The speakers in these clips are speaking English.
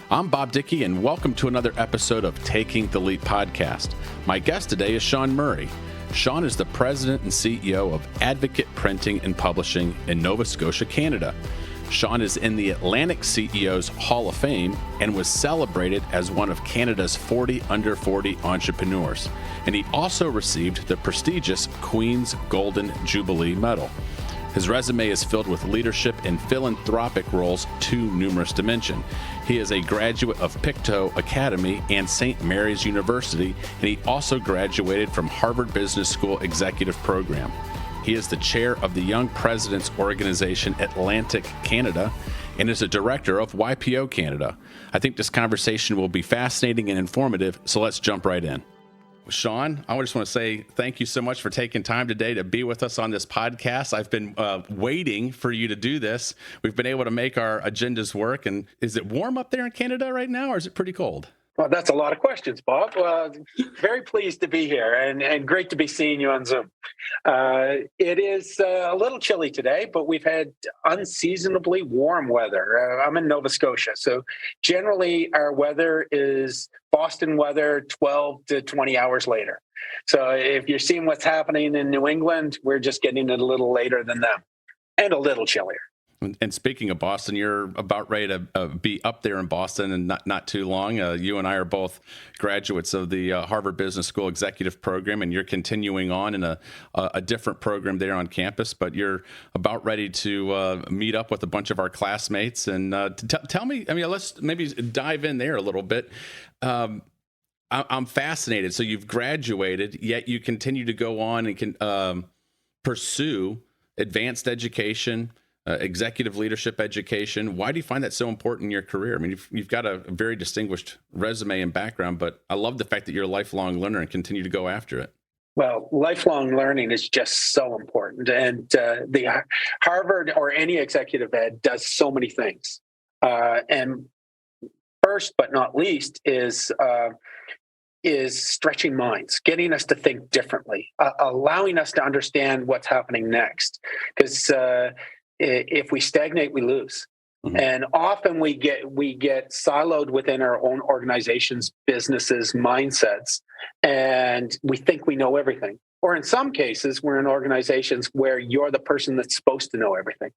I'm Bob Dickie, and welcome to another episode of Taking the Leap podcast. My guest today is Sean Murray. Sean is the president and CEO of Advocate Printing and Publishing in Nova Scotia, Canada. Sean is in the Atlantic CEOs Hall of Fame and was celebrated as one of Canada's 40 under 40 entrepreneurs. And he also received the prestigious Queen's Golden Jubilee Medal. His resume is filled with leadership and philanthropic roles too numerous to mention. He is a graduate of Pictou Academy and St. Mary's University, and he also graduated from Harvard Business School Executive Program. He is the chair of the Young Presidents Organization Atlantic Canada and is a director of YPO Canada. I think this conversation will be fascinating and informative, so let's jump right in. Sean, I just want to say thank you so much for taking time today to be with us on this podcast. I've been waiting for you to do this. We've been able to make our agendas work. And is it warm up there in Canada right now, or is it pretty cold? Well, that's a lot of questions, Bob. Very pleased to be here and great to be seeing you on Zoom. It is a little chilly today, but we've had unseasonably warm weather. I'm in Nova Scotia, so generally our weather is Boston weather 12 to 20 hours later. So if you're seeing what's happening in New England, we're just getting it a little later than them and a little chillier. And speaking of Boston, you're about ready to be up there in Boston in not too long. You and I are both graduates of the Harvard Business School Executive Program, and you're continuing on in a different program there on campus. But you're about ready to meet up with a bunch of our classmates. And tell me, let's maybe dive in there a little bit. I'm fascinated. So you've graduated, yet you continue to go on and can pursue advanced education, executive leadership education. Why do you find that so important in your career? I mean, you've got a very distinguished resume and background, but I love the fact that you're a lifelong learner and continue to go after it. Well, lifelong learning is just so important. And the Harvard or any executive ed does so many things. And first but not least is stretching minds, getting us to think differently, allowing us to understand what's happening next. Because if we stagnate, we lose. Mm-hmm. And often we get siloed within our own organizations, businesses, mindsets, and we think we know everything. Or in some cases, we're in organizations where you're the person that's supposed to know everything.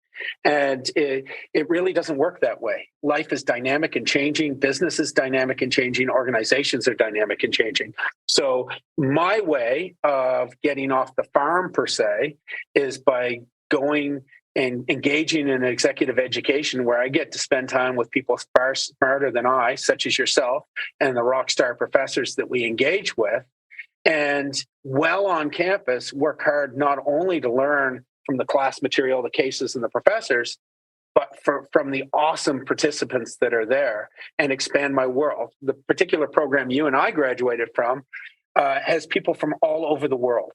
And it really doesn't work that way. Life is dynamic and changing. Business is dynamic and changing. Organizations are dynamic and changing. So my way of getting off the farm, per se, is by going and engaging in executive education, where I get to spend time with people far smarter than I, such as yourself, and the rock star professors that we engage with. And while on campus, work hard not only to learn from the class material, the cases, and the professors, but from the awesome participants that are there, and expand my world. The particular program you and I graduated from has people from all over the world.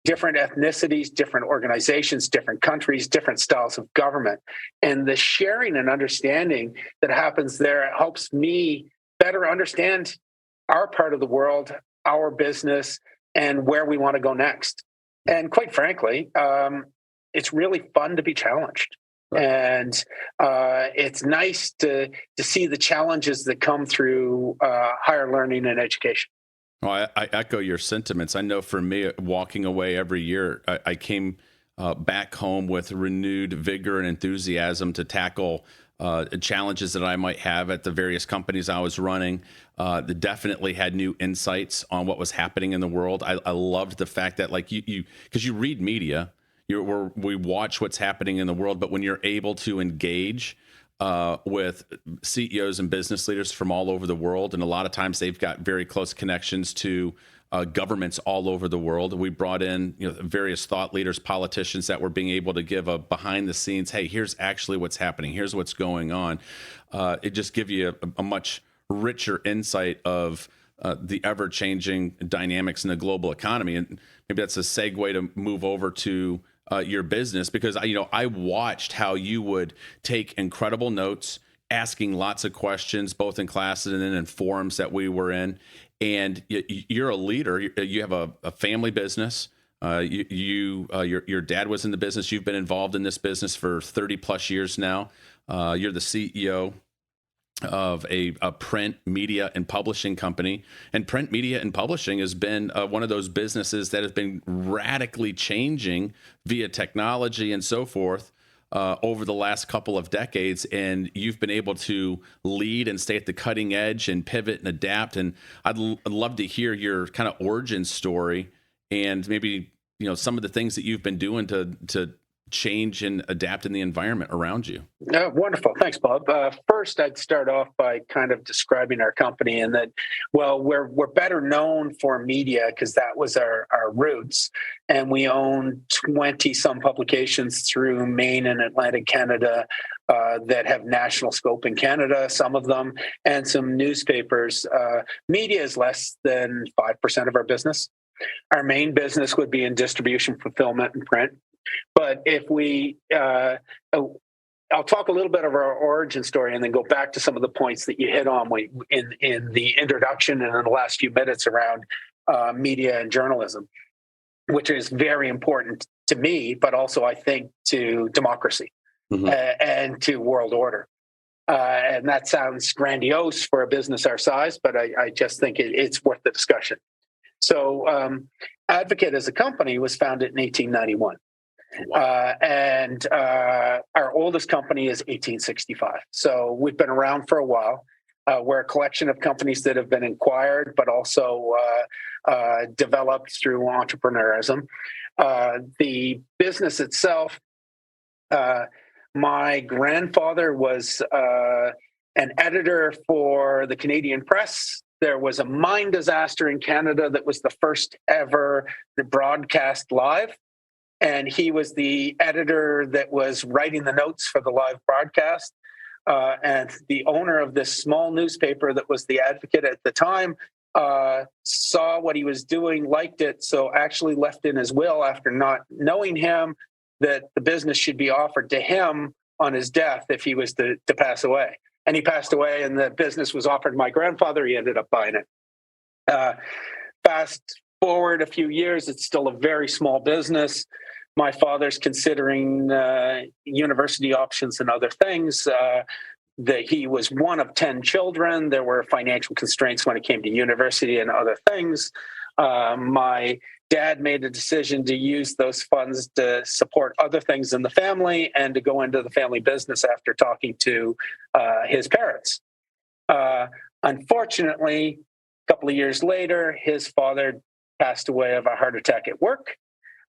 Different ethnicities, different organizations, different countries, different styles of government. And the sharing and understanding that happens there helps me better understand our part of the world, our business, and where we want to go next. And quite frankly, it's really fun to be challenged. Right. And it's nice to see the challenges that come through higher learning and education. Well, I echo your sentiments. I know for me, walking away every year, I came back home with renewed vigor and enthusiasm to tackle challenges that I might have at the various companies I was running. That definitely had new insights on what was happening in the world. I loved the fact that, like, because you read media, we watch what's happening in the world, but when you're able to engage with CEOs and business leaders from all over the world, and a lot of times they've got very close connections to governments all over the world. We brought in various thought leaders, politicians that were being able to give a behind the scenes, hey, here's actually what's happening, here's what's going on. It just gives you a much richer insight of the ever-changing dynamics in the global economy. And maybe that's a segue to move over to your business, because I watched how you would take incredible notes, asking lots of questions, both in classes and then in forums that we were in. And you're a leader. You have a family business. Your dad was in the business. You've been involved in this business for 30 plus years now. You're the CEO of a print media and publishing company. And print media and publishing has been one of those businesses that has been radically changing via technology and so forth over the last couple of decades. And you've been able to lead and stay at the cutting edge and pivot and adapt. And I'd love to hear your kind of origin story and maybe, some of the things that you've been doing to change and adapt in the environment around you. Wonderful. Thanks, Bob. First, I'd start off by kind of describing our company and that, well, we're better known for media because that was our roots. And we own 20-some publications through Maine and Atlantic Canada that have national scope in Canada, some of them, and some newspapers. Media is less than 5% of our business. Our main business would be in distribution, fulfillment, and print. But if we, I'll talk a little bit of our origin story and then go back to some of the points that you hit on in the introduction and in the last few minutes around media and journalism, which is very important to me, but also I think to democracy and to world order. And that sounds grandiose for a business our size, but I just think it's worth the discussion. So Advocate as a company was founded in 1891. And our oldest company is 1865. So we've been around for a while. We're a collection of companies that have been acquired, but also developed through entrepreneurism. The business itself, my grandfather was an editor for the Canadian Press. There was a mine disaster in Canada that was the first ever broadcast live. And he was the editor that was writing the notes for the live broadcast. And the owner of this small newspaper that was the Advocate at the time saw what he was doing, liked it, so actually left in his will after not knowing him that the business should be offered to him on his death if he was to pass away. And he passed away and the business was offered to my grandfather. He ended up buying it. Fast forward a few years, it's still a very small business. My father's considering university options and other things. That he was one of 10 children. There were financial constraints when it came to university and other things. My dad made a decision to use those funds to support other things in the family and to go into the family business after talking to his parents. Unfortunately, a couple of years later, his father passed away of a heart attack at work.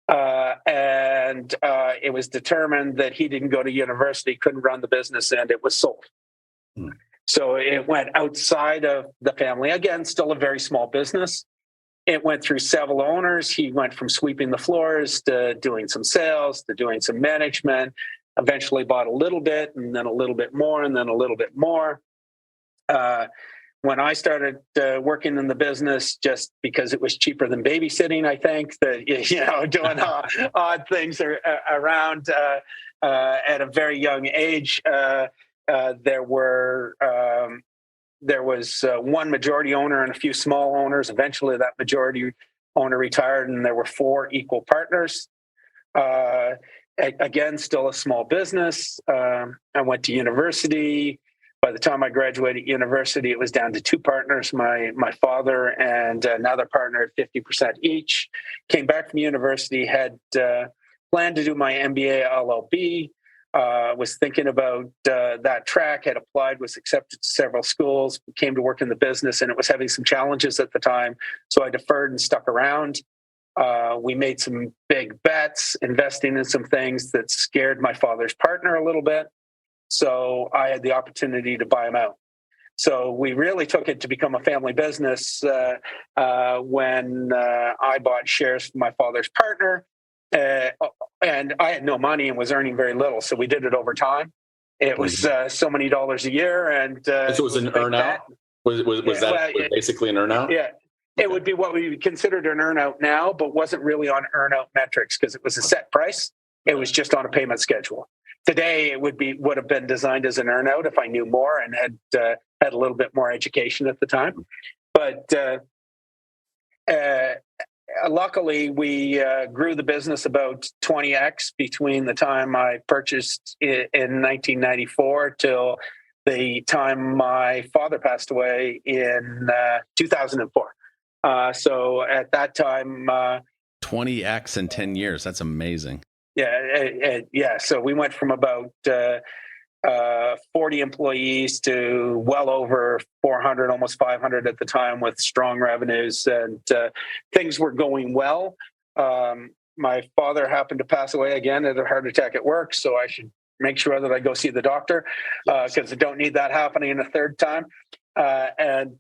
And it was determined that he didn't go to university, couldn't run the business, and it was sold. So it went outside of the family. Again, still a very small business. It went through several owners. He went from sweeping the floors to doing some sales, to doing some management, eventually bought a little bit, and then a little bit more, and then a little bit more. When I started working in the business, just because it was cheaper than babysitting, I think that, doing odd things around at a very young age, there was one majority owner and a few small owners. Eventually, that majority owner retired, and there were 4 equal partners. Again, still a small business. I went to university. By the time I graduated university, it was down to 2 partners, my father and another partner at 50% each. Came back from university, had planned to do my MBA LLB, was thinking about that track, had applied, was accepted to several schools, came to work in the business, and it was having some challenges at the time. So I deferred and stuck around. We made some big bets, investing in some things that scared my father's partner a little bit. So I had the opportunity to buy him out. So we really took it to become a family business when I bought shares from my father's partner. And I had no money and was earning very little. So we did it over time. It was so many dollars a year. And so it was an earnout? Was that basically an earnout? Yeah. It would be what we considered an earnout now, but wasn't really on earnout metrics because it was a set price. It was just on a payment schedule. Today, it would have been designed as an earnout if I knew more and had a little bit more education at the time. But luckily, we grew the business about 20x between the time I purchased in 1994 till the time my father passed away in 2004. So at that time, 20x in 10 years. That's amazing. yeah. So we went from about 40 employees to well over 400, almost 500 at the time, with strong revenues, and things were going well. My father happened to pass away again at a heart attack at work, so I should make sure that I go see the doctor, because I don't need that happening a third time. One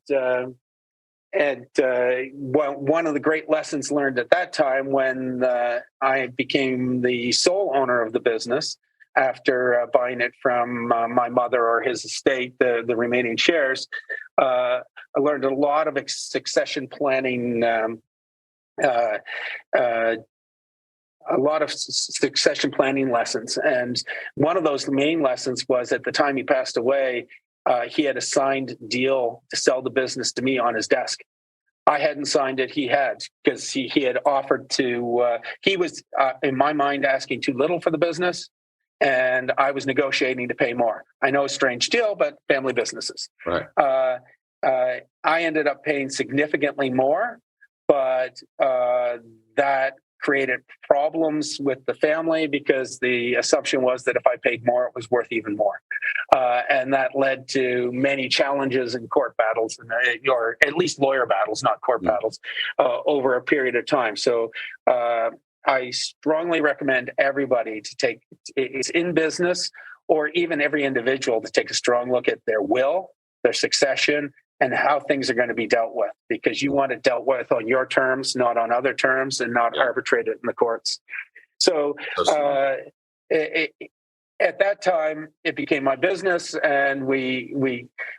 of the great lessons learned at that time, when I became the sole owner of the business after buying it from my mother or his estate, the remaining shares, I learned a lot of succession planning. A lot of succession planning lessons. And one of those main lessons was, at the time he passed away, he had a signed deal to sell the business to me on his desk. I hadn't signed it. He had, because he had offered to, he was, in my mind, asking too little for the business, and I was negotiating to pay more. I know, a strange deal, but family businesses. Right. I ended up paying significantly more, but that created problems with the family, because the assumption was that if I paid more, it was worth even more. And that led to many challenges and court battles, or at least lawyer battles, not court battles, over a period of time. So I strongly recommend everybody to take, it's in business, or even every individual, to take a strong look at their will, their succession, and how things are going to be dealt with, because you want it dealt with on your terms, not on other terms, and not arbitrated in the courts. So at that time, it became my business, and we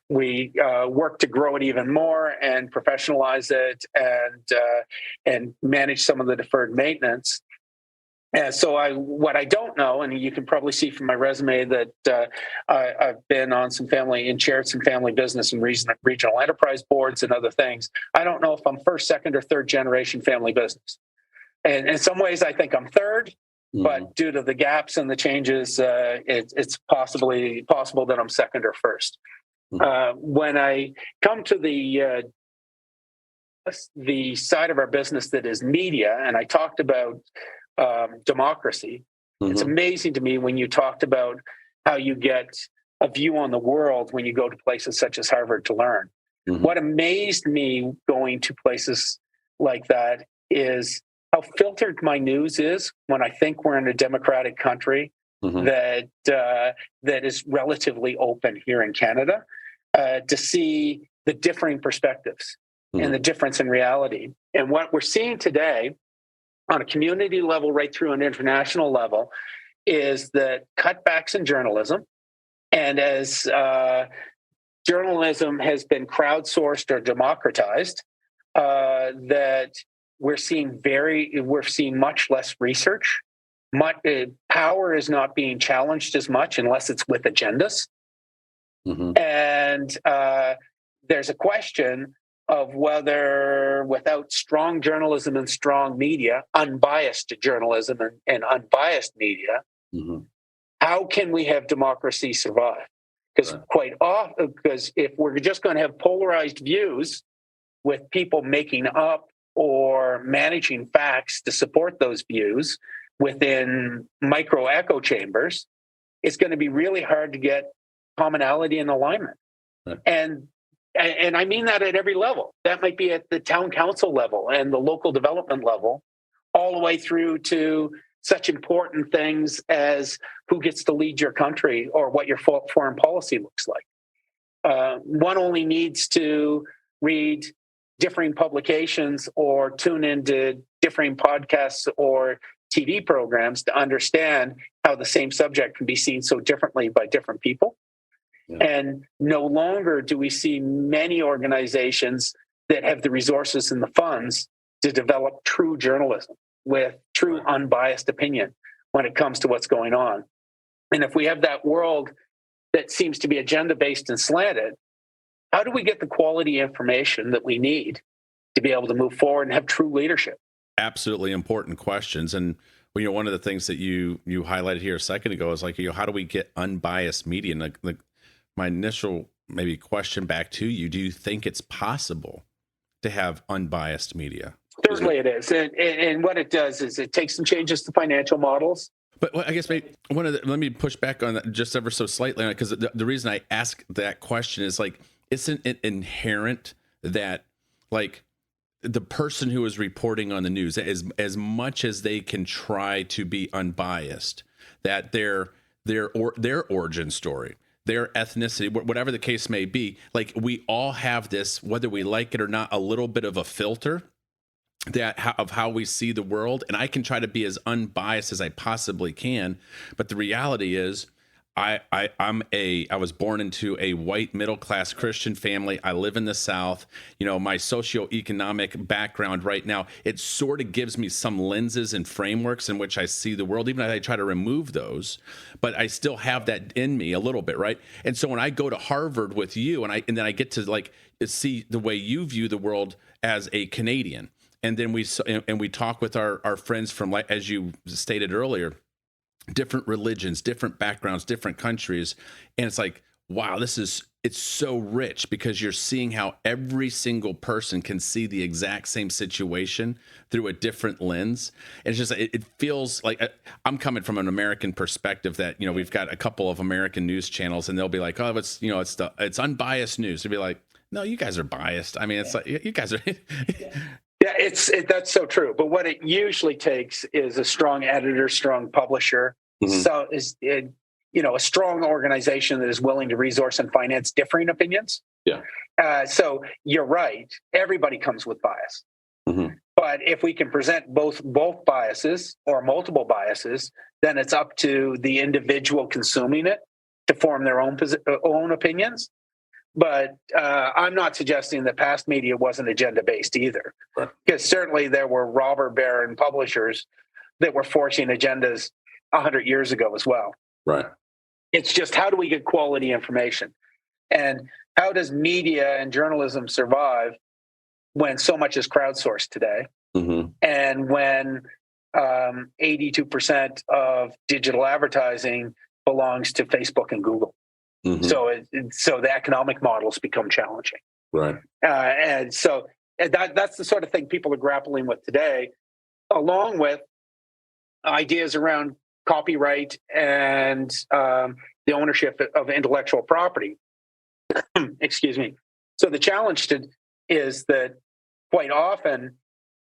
worked to grow it even more and professionalize it, and manage some of the deferred maintenance. And so what I don't know, and you can probably see from my resume that I've been on some family and chaired some family business and regional enterprise boards and other things. I don't know if I'm first, second, or third generation family business. And in some ways, I think I'm third, but due to the gaps and the changes, it's possible that I'm second or first. When I come to the side of our business that is media, and I talked about democracy. It's amazing to me when you talked about how you get a view on the world when you go to places such as Harvard to learn. What amazed me going to places like that is how filtered my news is when I think we're in a democratic country that is relatively open here in Canada, to see the differing perspectives and the difference in reality. And what we're seeing today, on a community level right through an international level, is that cutbacks in journalism, and as journalism has been crowdsourced or democratized, that we're seeing much less research. Power is not being challenged as much unless it's with agendas. And there's a question of whether, without strong journalism and strong media, unbiased journalism and unbiased media, how can we have democracy survive? Because because if we're just going to have polarized views with people making up or managing facts to support those views within micro echo chambers, it's going to be really hard to get commonality and alignment. And I mean that at every level. That might be at the town council level and the local development level, all the way through to such important things as who gets to lead your country or what your foreign policy looks like. One only needs to read differing publications or tune into differing podcasts or TV programs to understand how the same subject can be seen so differently by different people. And no longer do we see many organizations that have the resources and the funds to develop true journalism with true unbiased opinion when it comes to what's going on. And if we have that world that seems to be agenda-based and slanted, how do we get the quality information that we need to be able to move forward and have true leadership? Absolutely important questions. And one of the things that you highlighted here a second ago is how do we get unbiased media? And my initial maybe question back to you, do you think it's possible to have unbiased media? Certainly it is. And what it does is it takes some changes to financial models. But I guess maybe let me push back on that just ever so slightly, because the reason I ask that question is like, isn't it inherent that like the person who is reporting on the news, as much as they can try to be unbiased, that their origin story, their ethnicity, whatever the case may be, like we all have this, whether we like it or not, a little bit of a filter of how we see the world, and I can try to be as unbiased as I possibly can. But the reality is, I was born into a white middle class Christian family. I live in the South. You know, my socioeconomic background right now, it sort of gives me some lenses and frameworks in which I see the world, even if I try to remove those. But I still have that in me a little bit, right? And so when I go to Harvard with you, and then I get to like see the way you view the world as a Canadian, and then we talk with our friends from, like as you stated earlier, different religions, different backgrounds, different countries. And it's like, wow, it's so rich, because you're seeing how every single person can see the exact same situation through a different lens. And it's just, it feels like I'm coming from an American perspective that, you know, we've got a couple of American news channels, and they'll be like, oh, it's unbiased news. They'll be like, no, you guys are biased. I mean, it's like, you guys are. Yeah, that's so true. But what it usually takes is a strong editor, strong publisher. So a strong organization that is willing to resource and finance differing opinions. Yeah. So you're right. Everybody comes with bias. But if we can present both biases or multiple biases, then it's up to the individual consuming it to form their own opinions. But I'm not suggesting that past media wasn't agenda-based either. Right. Because certainly there were robber baron publishers that were forcing agendas 100 years ago as well. Right. It's just, how do we get quality information? And how does media and journalism survive when so much is crowdsourced today? And when 82% of digital advertising belongs to Facebook and Google? So the economic models become challenging. Right. And so that's the sort of thing people are grappling with today, along with ideas around copyright and the ownership of intellectual property. Excuse me. So the challenge is that quite often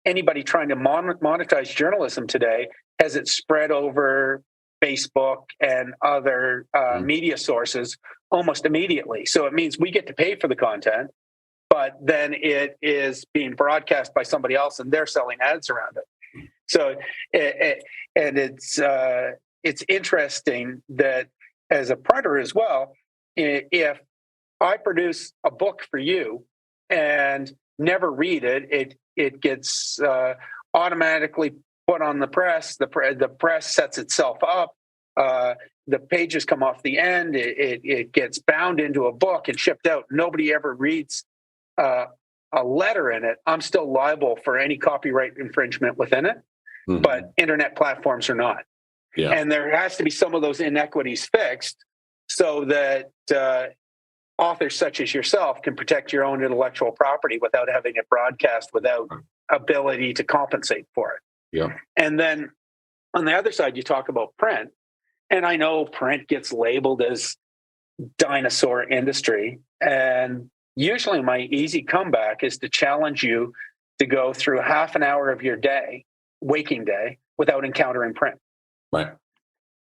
anybody trying to monetize journalism today has it spread over Facebook and other media sources almost immediately. So it means we get to pay for the content, but then it is being broadcast by somebody else and they're selling ads around it. So it's interesting that as a printer as well, if I produce a book for you and never read it, it gets automatically put on the press. The press sets itself up. The pages come off the end. It gets bound into a book and shipped out. Nobody ever reads a letter in it. I'm still liable for any copyright infringement within it, but internet platforms are not. Yeah. And there has to be some of those inequities fixed so that authors such as yourself can protect your own intellectual property without having it broadcast, without ability to compensate for it. Yeah. And then on the other side, you talk about print. And I know print gets labeled as dinosaur industry. And usually my easy comeback is to challenge you to go through half an hour of your day, waking day, without encountering print. Right.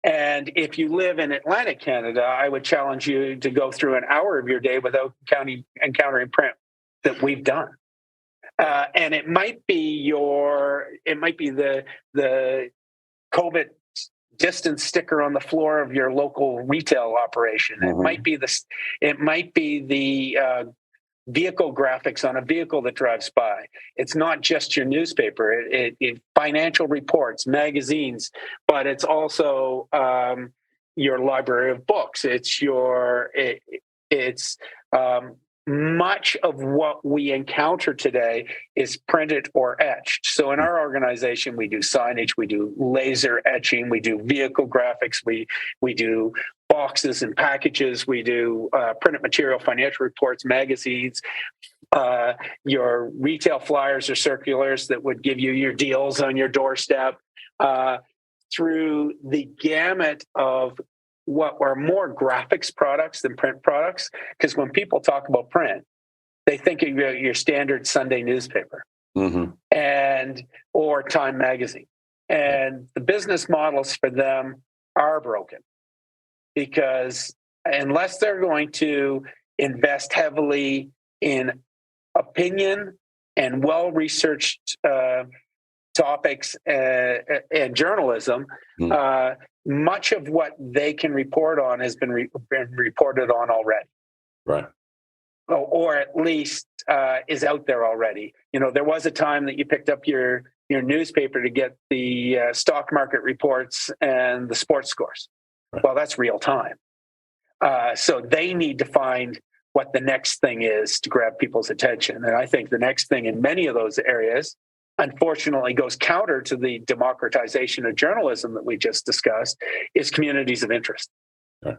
And if you live in Atlantic Canada, I would challenge you to go through an hour of your day without encountering print that we've done. And it might be the COVID distance sticker on the floor of your local retail operation. It might be the vehicle graphics on a vehicle that drives by. It's not just your newspaper. It financial reports, magazines, but it's also your library of books. It's much of what we encounter today is printed or etched. So in our organization, we do signage, we do laser etching, we do vehicle graphics, we do boxes and packages. We do printed material, financial reports, magazines, your retail flyers or circulars that would give you your deals on your doorstep, through the gamut of what are more graphics products than print products. Because when people talk about print, they think of your standard Sunday newspaper and or Time magazine. And the business models for them are broken, because unless they're going to invest heavily in opinion and well-researched topics and journalism, much of what they can report on has been reported on already. Right. Or at least is out there already. There was a time that you picked up your newspaper to get the stock market reports and the sports scores. Right. Well, that's real time. So they need to find what the next thing is to grab people's attention. And I think the next thing in many of those areas, unfortunately, goes counter to the democratization of journalism that we just discussed, is communities of interest. Right.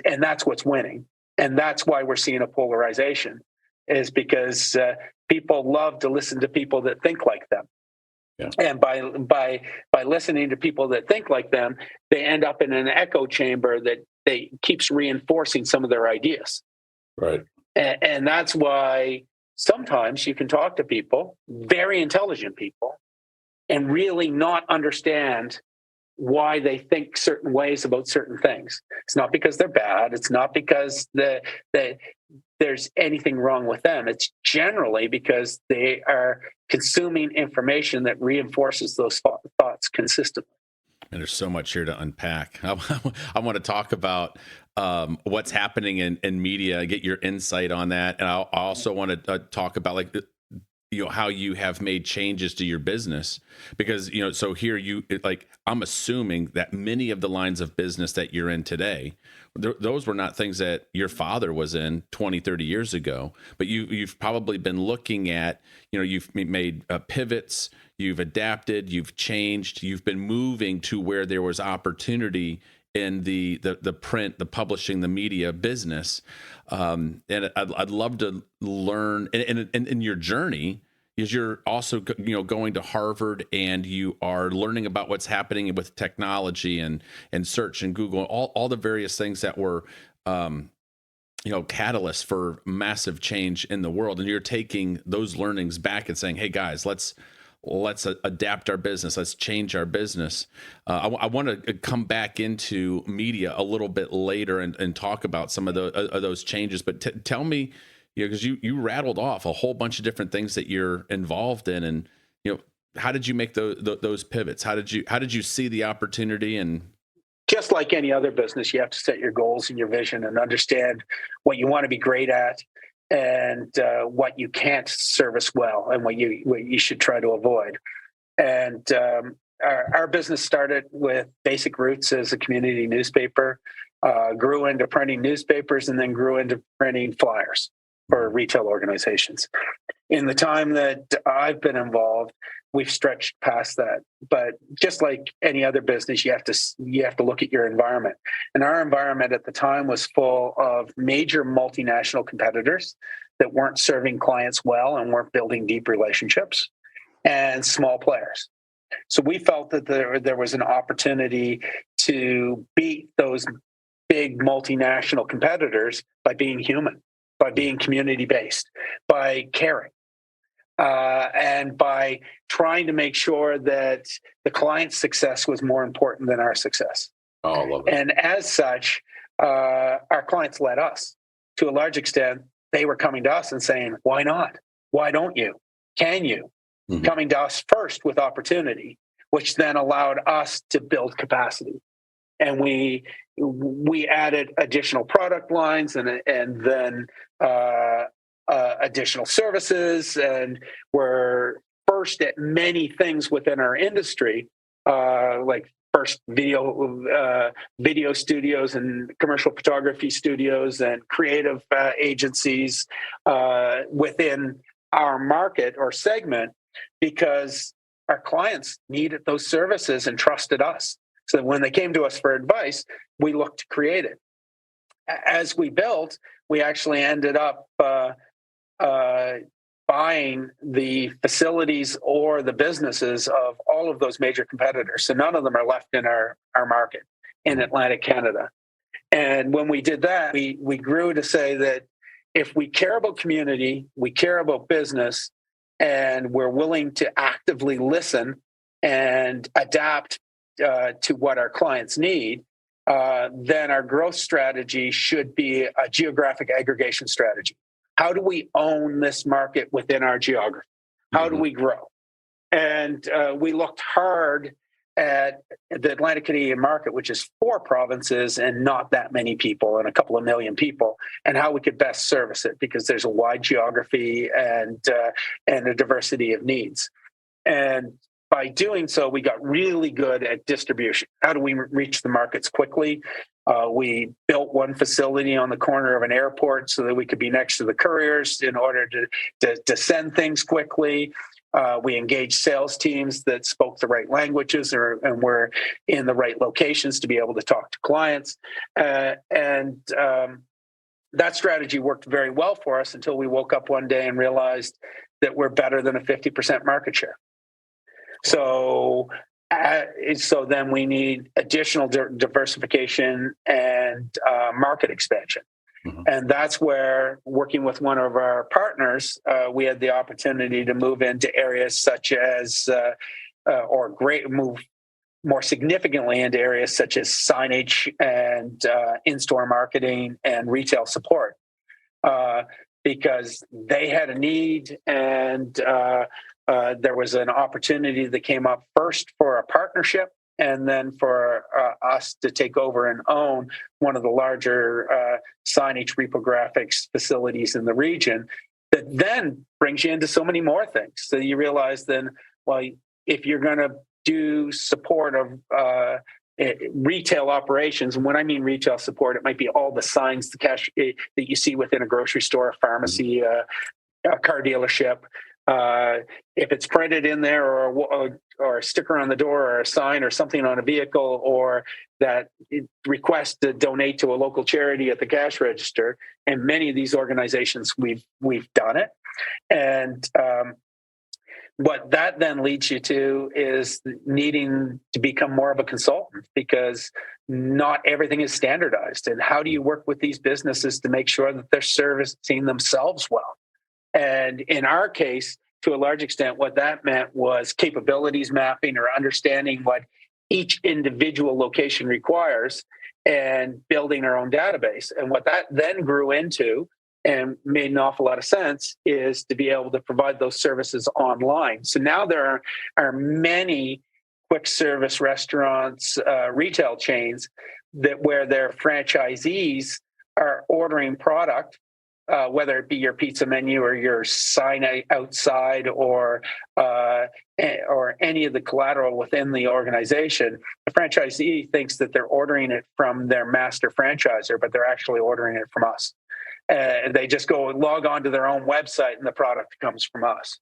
And that's what's winning. And that's why we're seeing a polarization, is because people love to listen to people that think like them. Yeah. And by listening to people that think like them, they end up in an echo chamber that keeps reinforcing some of their ideas. Right. And that's why sometimes you can talk to people, very intelligent people, and really not understand why they think certain ways about certain things. It's not because they're bad. It's not because there's anything wrong with them. It's generally because they are consuming information that reinforces those thoughts consistently. And there's so much here to unpack. I want to talk about what's happening in media, get your insight on that. And I also want to talk about how you have made changes to your business, because, so here I'm assuming that many of the lines of business that you're in today, those were not things that your father was in 20, 30 years ago, but you've probably been looking at, you've made pivots, you've adapted, you've changed, you've been moving to where there was opportunity in the print, the publishing, the media business. And I'd love to learn in your journey, is you're also going to Harvard, and you are learning about what's happening with technology and search and Google, all the various things that were catalysts for massive change in the world. And you're taking those learnings back and saying, hey guys, let's adapt our business. Let's change our business. I want to come back into media a little bit later and talk about some of those changes. But tell me, because you rattled off a whole bunch of different things that you're involved in, and how did you make those pivots? How did you see the opportunity? And just like any other business, you have to set your goals and your vision and understand what you want to be great at, and what you can't service well, and what you should try to avoid. And our business started with basic roots as a community newspaper, grew into printing newspapers, and then grew into printing flyers for retail organizations. In the time that I've been involved, we've stretched past that. But just like any other business, you have to look at your environment. And our environment at the time was full of major multinational competitors that weren't serving clients well and weren't building deep relationships, and small players. So we felt that there was an opportunity to beat those big multinational competitors by being human, by being community-based, by caring. And by trying to make sure that the client's success was more important than our success. Oh, I love it. And as such, our clients led us. To a large extent, they were coming to us and saying, why not? Why don't you? Can you? Mm-hmm. Coming to us first with opportunity, which then allowed us to build capacity. And we added additional product lines and then additional services, and we're first at many things within our industry, like first video studios and commercial photography studios and creative agencies within our market or segment, because our clients needed those services and trusted us. So that when they came to us for advice, we looked to create it. as we built, we actually ended up buying the facilities or the businesses of all of those major competitors. So none of them are left in our market in Atlantic Canada. And when we did that, we grew to say that if we care about community, we care about business, and we're willing to actively listen and adapt to what our clients need, then our growth strategy should be a geographic aggregation strategy. How do we own this market within our geography? How do we grow? And we looked hard at the Atlantic Canadian market, which is 4 provinces and not that many people, and a couple of million people, and how we could best service it, because there's a wide geography and a diversity of needs. And by doing so, we got really good at distribution. How do we reach the markets quickly? We built one facility on the corner of an airport so that we could be next to the couriers in order to send things quickly. We engaged sales teams that spoke the right languages and were in the right locations to be able to talk to clients. And that strategy worked very well for us until we woke up one day and realized that we're better than a 50% market share. So then we need additional diversification and market expansion. And that's where, working with one of our partners, we had the opportunity to move into areas such as, move more significantly into areas such as signage and in-store marketing and retail support, because they had a need, and there was an opportunity that came up first for a partnership, and then for us to take over and own one of the larger signage reprographics facilities in the region, that then brings you into so many more things. So you realize then, well, if you're going to do support of retail operations, and when I mean retail support, it might be all the signs, the cash that you see within a grocery store, a pharmacy, a car dealership. If it's printed in there, or a sticker on the door, or a sign, or something on a vehicle, or that request to donate to a local charity at the cash register, and many of these organizations we've done it. And what that then leads you to is needing to become more of a consultant, because not everything is standardized. And how do you work with these businesses to make sure that they're servicing themselves well? And in our case, to a large extent, what that meant was capabilities mapping, or understanding what each individual location requires, and building our own database. And what that then grew into, and made an awful lot of sense, is to be able to provide those services online. So now there are many quick service restaurants, retail chains, where their franchisees are ordering product, whether it be your pizza menu or your sign outside, or any of the collateral within the organization. The franchisee thinks that they're ordering it from their master franchisor, but they're actually ordering it from us. They just go and log on to their own website, and the product comes from us.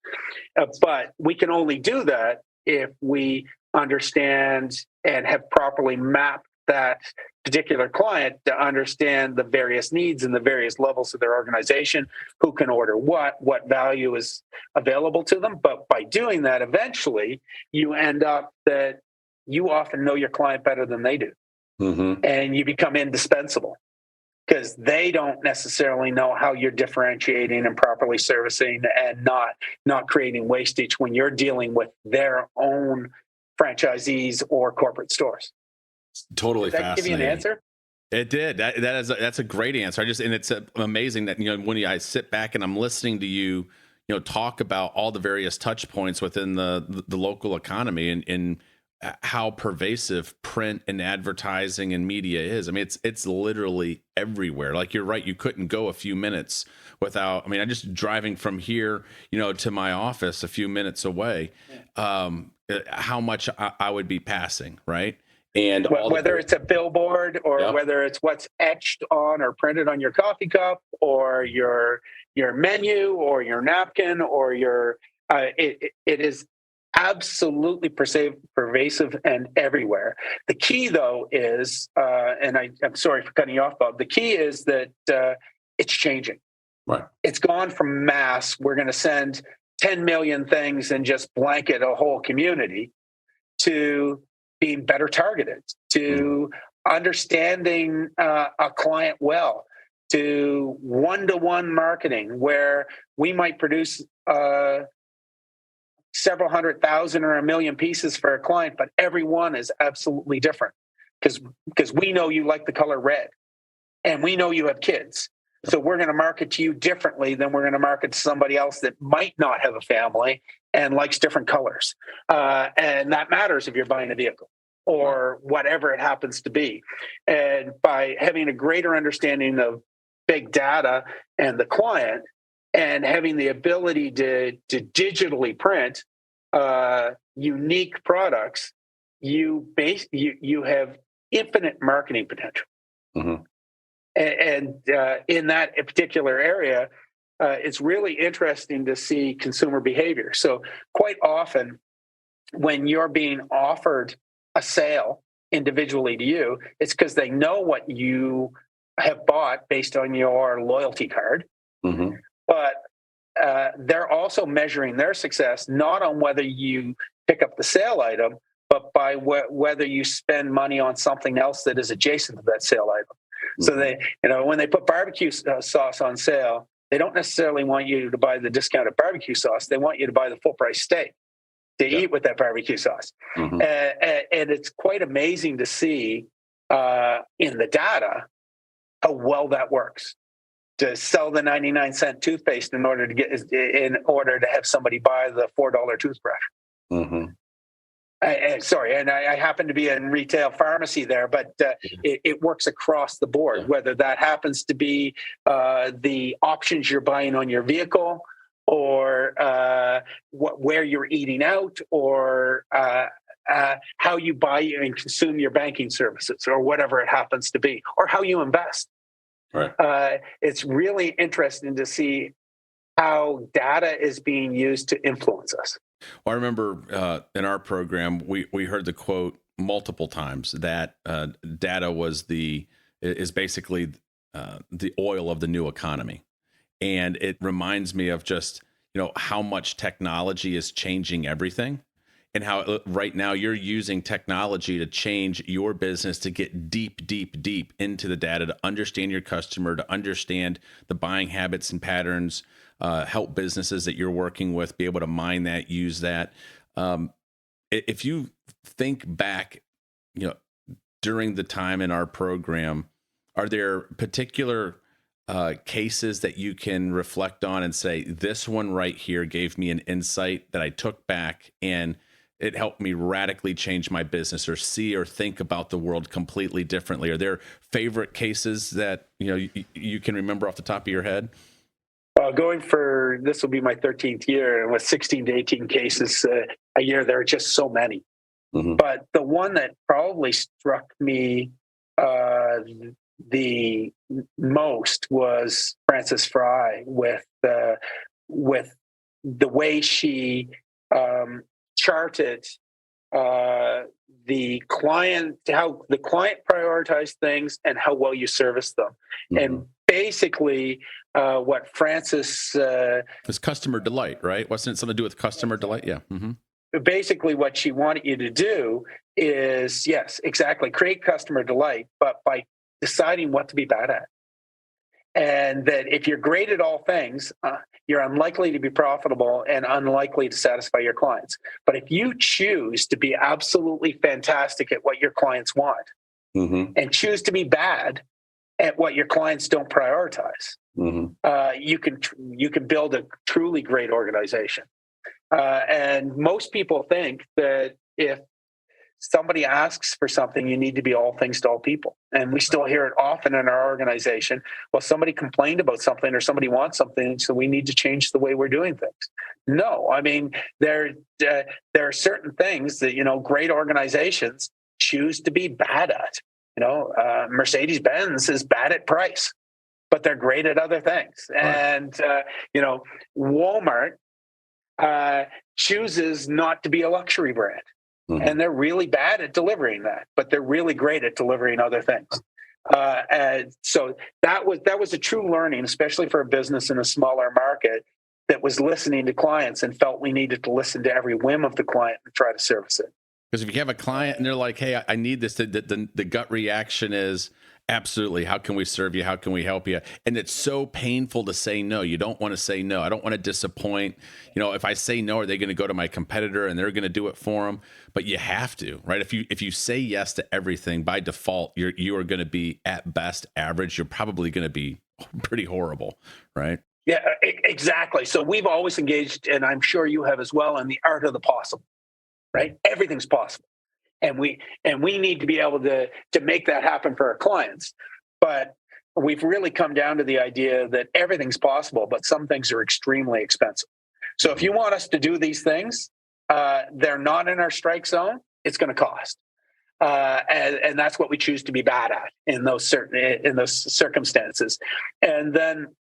But we can only do that if we understand and have properly mapped that particular client to understand the various needs and the various levels of their organization, who can order what value is available to them. But by doing that, eventually you end up that you often know your client better than they do. And you become indispensable, because they don't necessarily know how you're differentiating and properly servicing, and not creating wastage when you're dealing with their own franchisees or corporate stores. Totally fascinating. Did that give you an answer? It did. That's a great answer. And it's amazing that, when I sit back and I'm listening to you, talk about all the various touch points within the local economy, and how pervasive print and advertising and media is. I mean, it's literally everywhere. Like, you're right. You couldn't go a few minutes without, I just driving from here, to my office a few minutes away, how much I would be passing, right? And whether it's a billboard, or whether it's what's etched on or printed on your coffee cup, or your menu, or your napkin, or your it is absolutely pervasive and everywhere. The key, though, is, and I'm sorry for cutting you off, Bob. The key is that it's changing. Right. It's gone from mass, we're going to send 10 million things and just blanket a whole community, to being better targeted, to understanding a client well, to one-to-one marketing, where we might produce several 100,000 or 1 million pieces for a client, but every one is absolutely different, because we know you like the color red, and we know you have kids. So we're going to market to you differently than we're going to market to somebody else that might not have a family and likes different colors. And that matters if you're buying a vehicle or whatever it happens to be. And by having a greater understanding of big data and the client, and having the ability to digitally print unique products, you have infinite marketing potential. Mm-hmm. And in that particular area, it's really interesting to see consumer behavior. So quite often, when you're being offered a sale individually to you, it's because they know what you have bought based on your loyalty card. Mm-hmm. But they're also measuring their success not on whether you pick up the sale item, but by whether you spend money on something else that is adjacent to that sale item. So they, when they put barbecue sauce on sale, they don't necessarily want you to buy the discounted barbecue sauce. They want you to buy the full price steak to eat with that barbecue sauce. Mm-hmm. And it's quite amazing to see in the data how well that works. To sell the 99-cent toothpaste in order to have somebody buy the $4 toothbrush. Mm-hmm. I happen to be in retail pharmacy there, but it works across the board, whether that happens to be the options you're buying on your vehicle, or where you're eating out, or how you buy and consume your banking services, or whatever it happens to be, or how you invest. Right. It's really interesting to see how data is being used to influence us. Well, I remember in our program, we heard the quote multiple times that data is basically the oil of the new economy. And it reminds me of just, how much technology is changing everything, and how right now you're using technology to change your business, to get deep, deep, deep into the data, to understand your customer, to understand the buying habits and patterns, help businesses that you're working with be able to mine that, use that. If you think back, during the time in our program, are there particular cases that you can reflect on and say, this one right here gave me an insight that I took back and it helped me radically change my business, or see or think about the world completely differently? Are there favorite cases that you can remember off the top of your head? This will be my 13th year, and with 16 to 18 cases a year, there are just so many. Mm-hmm. But the one that probably struck me the most was Frances Frei, with the way she charted the client, how the client prioritized things, and how well you service them. Mm-hmm. And basically, what Frances is customer delight, right? Wasn't it something to do with customer delight? Yeah. Mm-hmm. Basically, what she wanted you to do is, yes, exactly, create customer delight, but by deciding what to be bad at. And that if you're great at all things, you're unlikely to be profitable and unlikely to satisfy your clients. But if you choose to be absolutely fantastic at what your clients want, mm-hmm. and choose to be bad at what your clients don't prioritize, mm-hmm. You can build a truly great organization. And most people think that if somebody asks for something, you need to be all things to all people. And we still hear it often in our organization. Well, somebody complained about something, or somebody wants something, so we need to change the way we're doing things. No, I mean, there are certain things that, great organizations choose to be bad at. Mercedes-Benz is bad at price, but they're great at other things. Right. And, Walmart chooses not to be a luxury brand. Mhm. And they're really bad at delivering that, but they're really great at delivering other things. And so that was a true learning, especially for a business in a smaller market that was listening to clients and felt we needed to listen to every whim of the client and try to service it. Because if you have a client and they're like, hey, I need this, the gut reaction is, absolutely, how can we serve you? How can we help you? And it's so painful to say no. You don't want to say no. I don't want to disappoint. You know, if I say no, are they going to go to my competitor and they're going to do it for them? But you have to, right? If you say yes to everything, by default, you are going to be at best average. You're probably going to be pretty horrible, right? Yeah, exactly. So we've always engaged, and I'm sure you have as well, in the art of the possible, right? Everything's possible. And we need to be able to make that happen for our clients. But we've really come down to the idea that everything's possible, but some things are extremely expensive. So if you want us to do these things, they're not in our strike zone, it's going to cost. And that's what we choose to be bad at in those circumstances. And then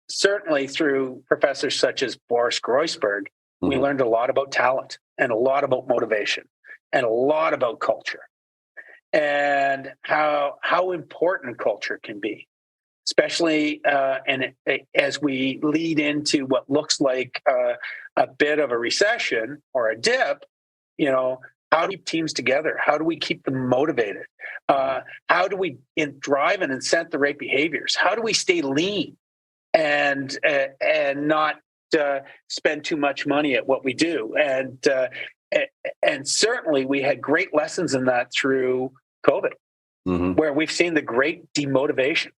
certainly through professors such as Borris Groysberg, we learned a lot about talent and a lot about motivation and a lot about culture and how important culture can be, especially and as we lead into what looks like a bit of a recession or a dip. You know, how do we keep teams together? How do we keep them motivated? How do we drive and incent the right behaviors? How do we stay lean and not spend too much money at what we do? And certainly we had great lessons in that through COVID, where we've seen the great demotivation.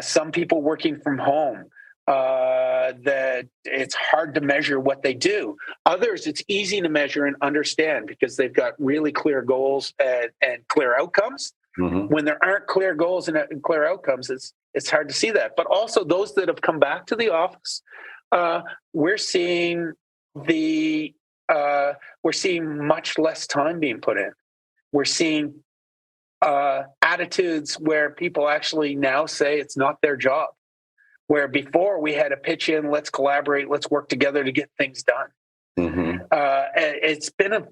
Some people working from home, that it's hard to measure what they do. Others, it's easy to measure and understand because they've got really clear goals and clear outcomes. When there aren't clear goals and clear outcomes, it's hard to see that. But also those that have come back to the office, we're seeing much less time being put in. We're seeing attitudes where people actually now say it's not their job. Where before we had to pitch in, let's collaborate, let's work together to get things done. It's been a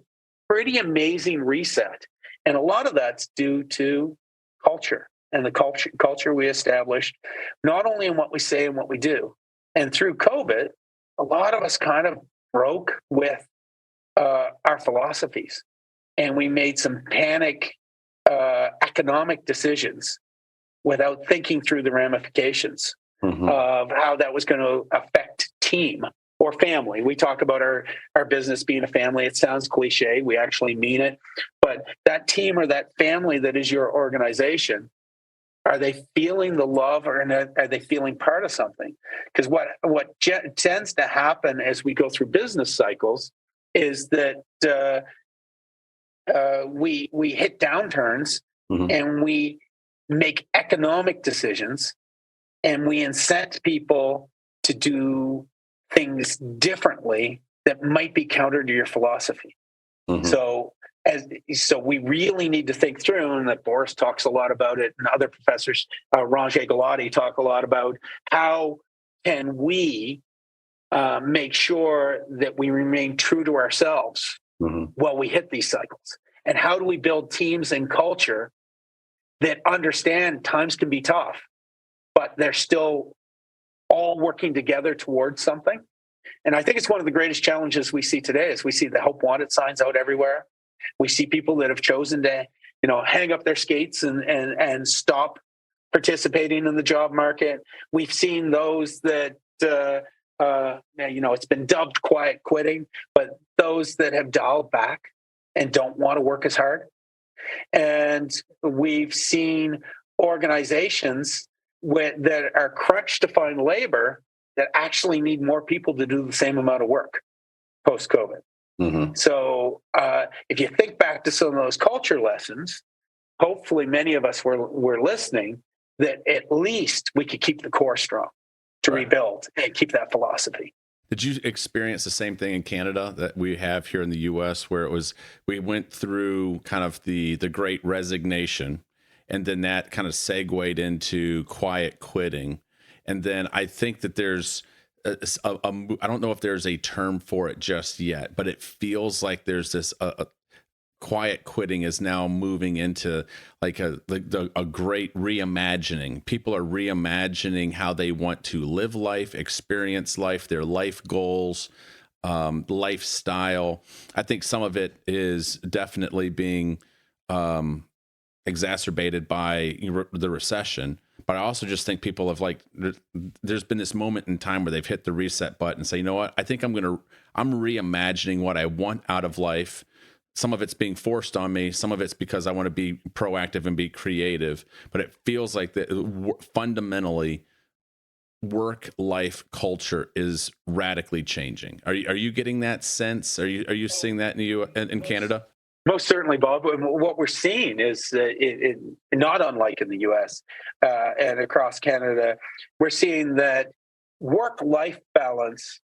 pretty amazing reset. And a lot of that's due to culture and the culture we established, not only in what we say and what we do. And through COVID, a lot of us kind of broke with our philosophies, and we made some panic economic decisions without thinking through the ramifications of how that was going to affect team or family. We talk about our business being a family. It sounds cliche. We actually mean it. But that team or that family that is your organization, are they feeling the love, or are they feeling part of something? Because what tends to happen as we go through business cycles is that we hit downturns and we make economic decisions and we incent people to do things differently that might be counter to your philosophy. So we really need to think through, and that Borris talks a lot about it, and other professors, Ranjay Gulati, talk a lot about how can we make sure that we remain true to ourselves while we hit these cycles, and how do we build teams and culture that understand times can be tough, but they're still all working together towards something. And I think it's one of the greatest challenges we see today is we see the help wanted signs out everywhere. We see people that have chosen to, hang up their skates and stop participating in the job market. We've seen those that, it's been dubbed quiet quitting, but those that have dialed back and don't want to work as hard. And we've seen organizations that are crunched to find labor that actually need more people to do the same amount of work post-COVID. So if you think back to some of those culture lessons, hopefully many of us were listening, that at least we could keep the core strong to rebuild and keep that philosophy. Did you experience the same thing in Canada that we have here in the U.S., where we went through kind of the Great Resignation, and then that kind of segued into quiet quitting? And then I think that there's I don't know if there's a term for it just yet, but it feels like there's this quiet quitting is now moving into like a great reimagining. People are reimagining how they want to live life, experience life, their life goals, lifestyle. I think some of it is definitely being exacerbated by the recession. But I also just think people have there's been this moment in time where they've hit the reset button and say, you know what, I think I'm reimagining what I want out of life. Some of it's being forced on me. Some of it's because I want to be proactive and be creative. But it feels like that fundamentally work-life culture is radically changing. Are you getting that sense? Are you seeing that in Canada? Most certainly, Bob. What we're seeing is not unlike in the U.S. And across Canada, we're seeing that work-life balance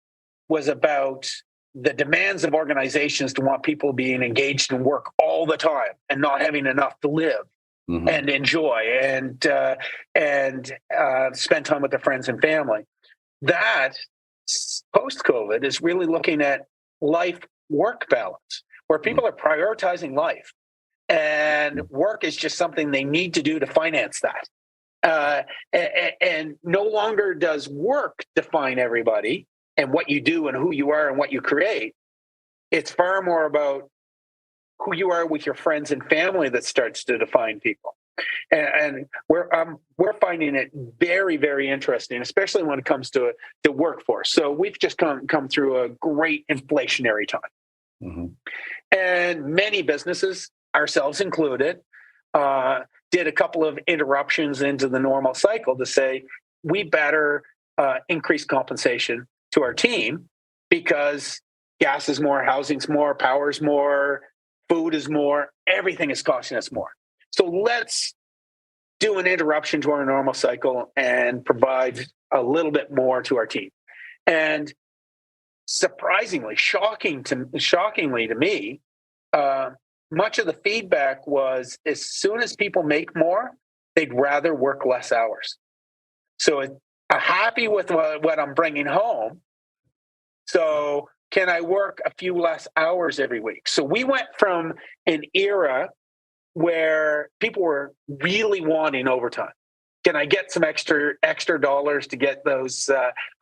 was about the demands of organizations to want people being engaged in work all the time and not having enough to live and enjoy and spend time with their friends and family. That post-COVID is really looking at life-work balance, where people are prioritizing life, and work is just something they need to do to finance that. And no longer does work define everybody and what you do and who you are and what you create. It's far more about who you are with your friends and family that starts to define people. And we're finding it very, very interesting, especially when it comes to the workforce. So we've just come through a great inflationary time. And many businesses, ourselves included, did a couple of interruptions into the normal cycle to say, we better increase compensation to our team because gas is more, housing's more, power's more, food is more, everything is costing us more. So let's do an interruption to our normal cycle and provide a little bit more to our team. And surprisingly, shockingly to me, much of the feedback was as soon as people make more, they'd rather work less hours. So I'm happy with what I'm bringing home. So can I work a few less hours every week? So we went from an era where people were really wanting overtime. Can I get some extra dollars to get those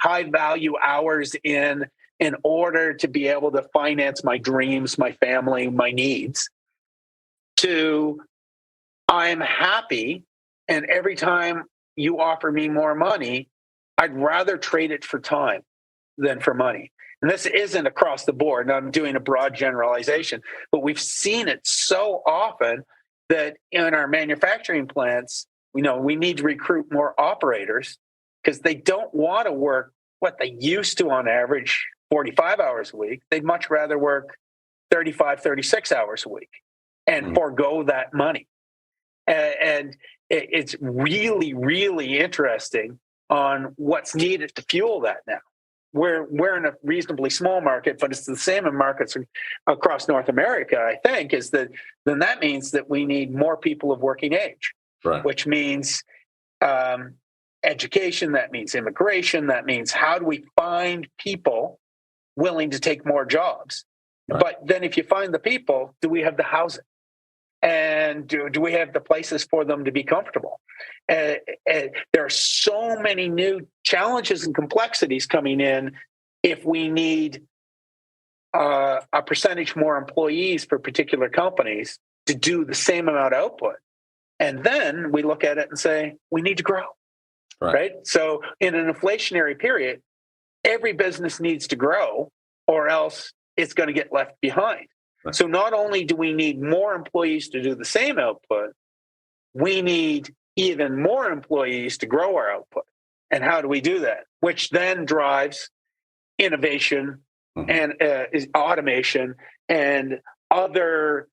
high value hours in order to be able to finance my dreams, my family, my needs? To I'm happy, and every time you offer me more money, I'd rather trade it for time than for money. And this isn't across the board, and I'm doing a broad generalization, but we've seen it so often that in our manufacturing plants, we need to recruit more operators because they don't want to work what they used to on average, 45 hours a week. They'd much rather work 35, 36 hours a week and forego that money. And it's really, really interesting on what's needed to fuel that now. We're in a reasonably small market, but it's the same in markets across North America, I think, then that means that we need more people of working age, right? Which means education, that means immigration, that means how do we find people willing to take more jobs? Right. But then if you find the people, do we have the housing? And do we have the places for them to be comfortable? There are so many new challenges and complexities coming in if we need a percentage more employees for particular companies to do the same amount of output. And then we look at it and say, we need to grow, right? So in an inflationary period, every business needs to grow or else it's going to get left behind. So not only do we need more employees to do the same output, we need even more employees to grow our output. And how do we do that? Which then drives innovation and automation and other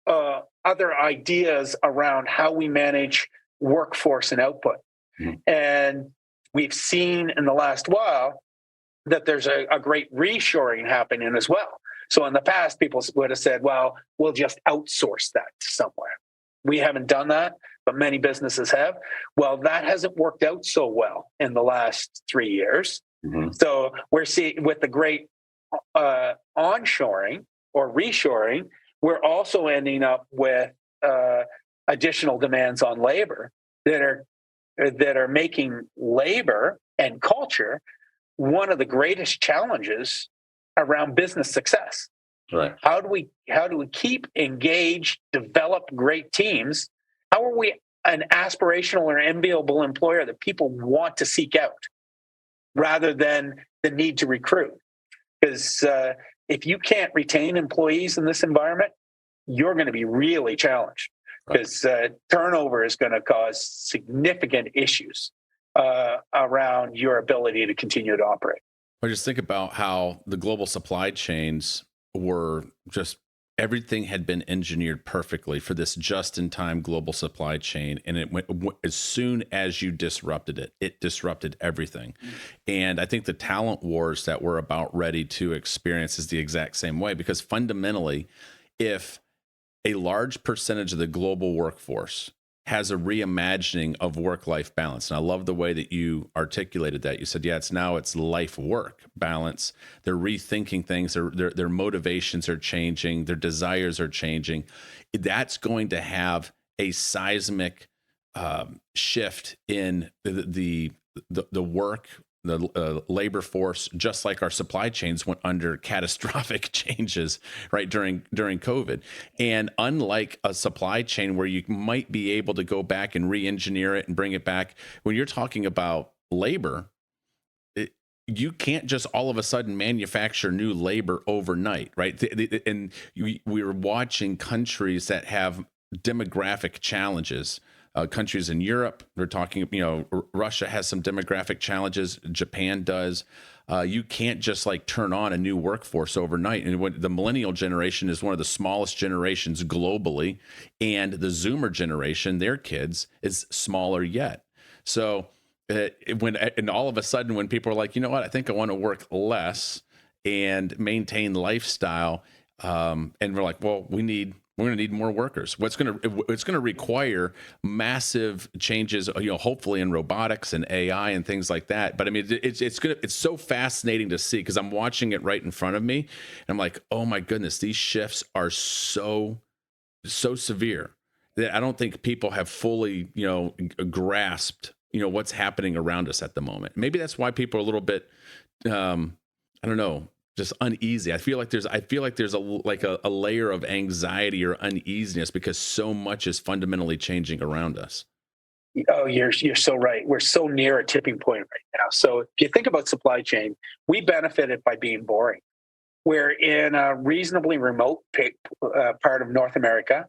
ideas around how we manage workforce and output. And we've seen in the last while that there's a great reshoring happening as well. So in the past, people would have said, well, we'll just outsource that to somewhere. We haven't done that, but many businesses have. Well, that hasn't worked out so well in the last 3 years Mm-hmm. So we're seeing with the great onshoring or reshoring, we're also ending up with additional demands on labor that are making labor and culture one of the greatest challenges around business success. Right. How do we keep engaged, develop great teams? How are we an aspirational or enviable employer that people want to seek out rather than the need to recruit? Because if you can't retain employees in this environment, you're going to be really challenged, because turnover is going to cause significant issues around your ability to continue to operate. I just think about how the global supply chains were just, everything had been engineered perfectly for this just-in-time global supply chain, and it went, as soon as you disrupted it, it disrupted everything. And I think the talent wars that we're about ready to experience is the exact same way, because fundamentally, if a large percentage of the global workforce has a reimagining of work-life balance. And I love the way that you articulated that. You said, yeah, it's life-work balance. They're rethinking things. Their motivations are changing. Their desires are changing. That's going to have a seismic shift in the work, the labor force, just like our supply chains went under catastrophic changes right during COVID. And unlike a supply chain where you might be able to go back and re-engineer it and bring it back, when you're talking about labor, you can't just all of a sudden manufacture new labor overnight, right? And we were watching countries that have demographic challenges. Countries in Europe, we're talking, Russia has some demographic challenges. Japan does. You can't just like turn on a new workforce overnight. And the millennial generation is one of the smallest generations globally. And the Zoomer generation, their kids, is smaller yet. So and all of a sudden, when people are like, you know what, I think I want to work less and maintain lifestyle. And we're like, well, we're going to need more workers. It's going to require massive changes, hopefully in robotics and AI and things like that. But I mean, it's so fascinating to see, because I'm watching it right in front of me, and I'm like, oh my goodness, these shifts are so severe that I don't think people have fully, grasped, what's happening around us at the moment. Maybe that's why people are a little bit, I don't know, just uneasy. I feel like there's a layer of anxiety or uneasiness because so much is fundamentally changing around us. Oh, you're so right. We're so near a tipping point right now. So if you think about supply chain, we benefited by being boring. We're in a reasonably remote part of North America,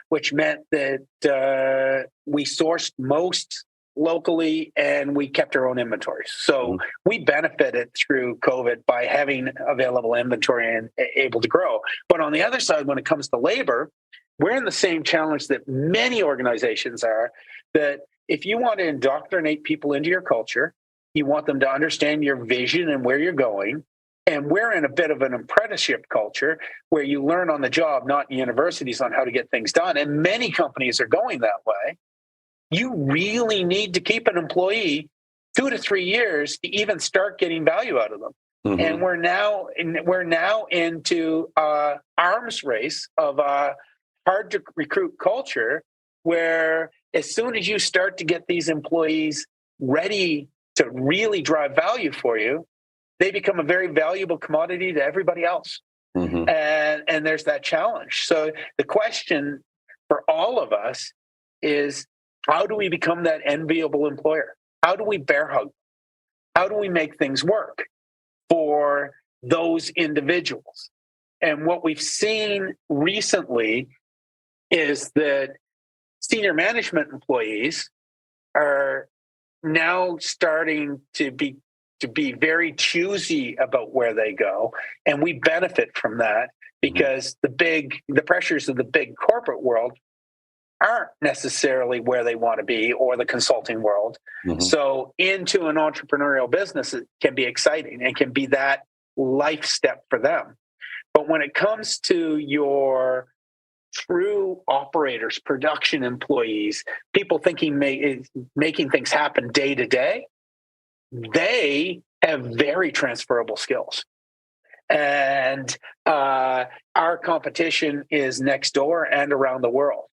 which meant that we sourced most locally and we kept our own inventories. So we benefited through COVID by having available inventory and able to grow. But on the other side, when it comes to labor, we're in the same challenge that many organizations are, that if you want to indoctrinate people into your culture, you want them to understand your vision and where you're going. And we're in a bit of an apprenticeship culture where you learn on the job, not in universities, on how to get things done. And many companies are going that way. You really need to keep an employee 2 to 3 years to even start getting value out of them. Mm-hmm. And we're now into arms race of a hard to recruit culture, where as soon as you start to get these employees ready to really drive value for you, they become a very valuable commodity to everybody else. Mm-hmm. And there's that challenge. So the question for all of us is, how do we become that enviable employer? How do we bear hug? How do we make things work for those individuals? And what we've seen recently is that senior management employees are now starting to be very choosy about where they go. And we benefit from that because the pressures of the big corporate world aren't necessarily where they want to be, or the consulting world. Mm-hmm. So into an entrepreneurial business, it can be exciting and can be that life step for them. But when it comes to your true operators, production employees, people thinking making things happen day to day, they have very transferable skills. And our competition is next door and around the world.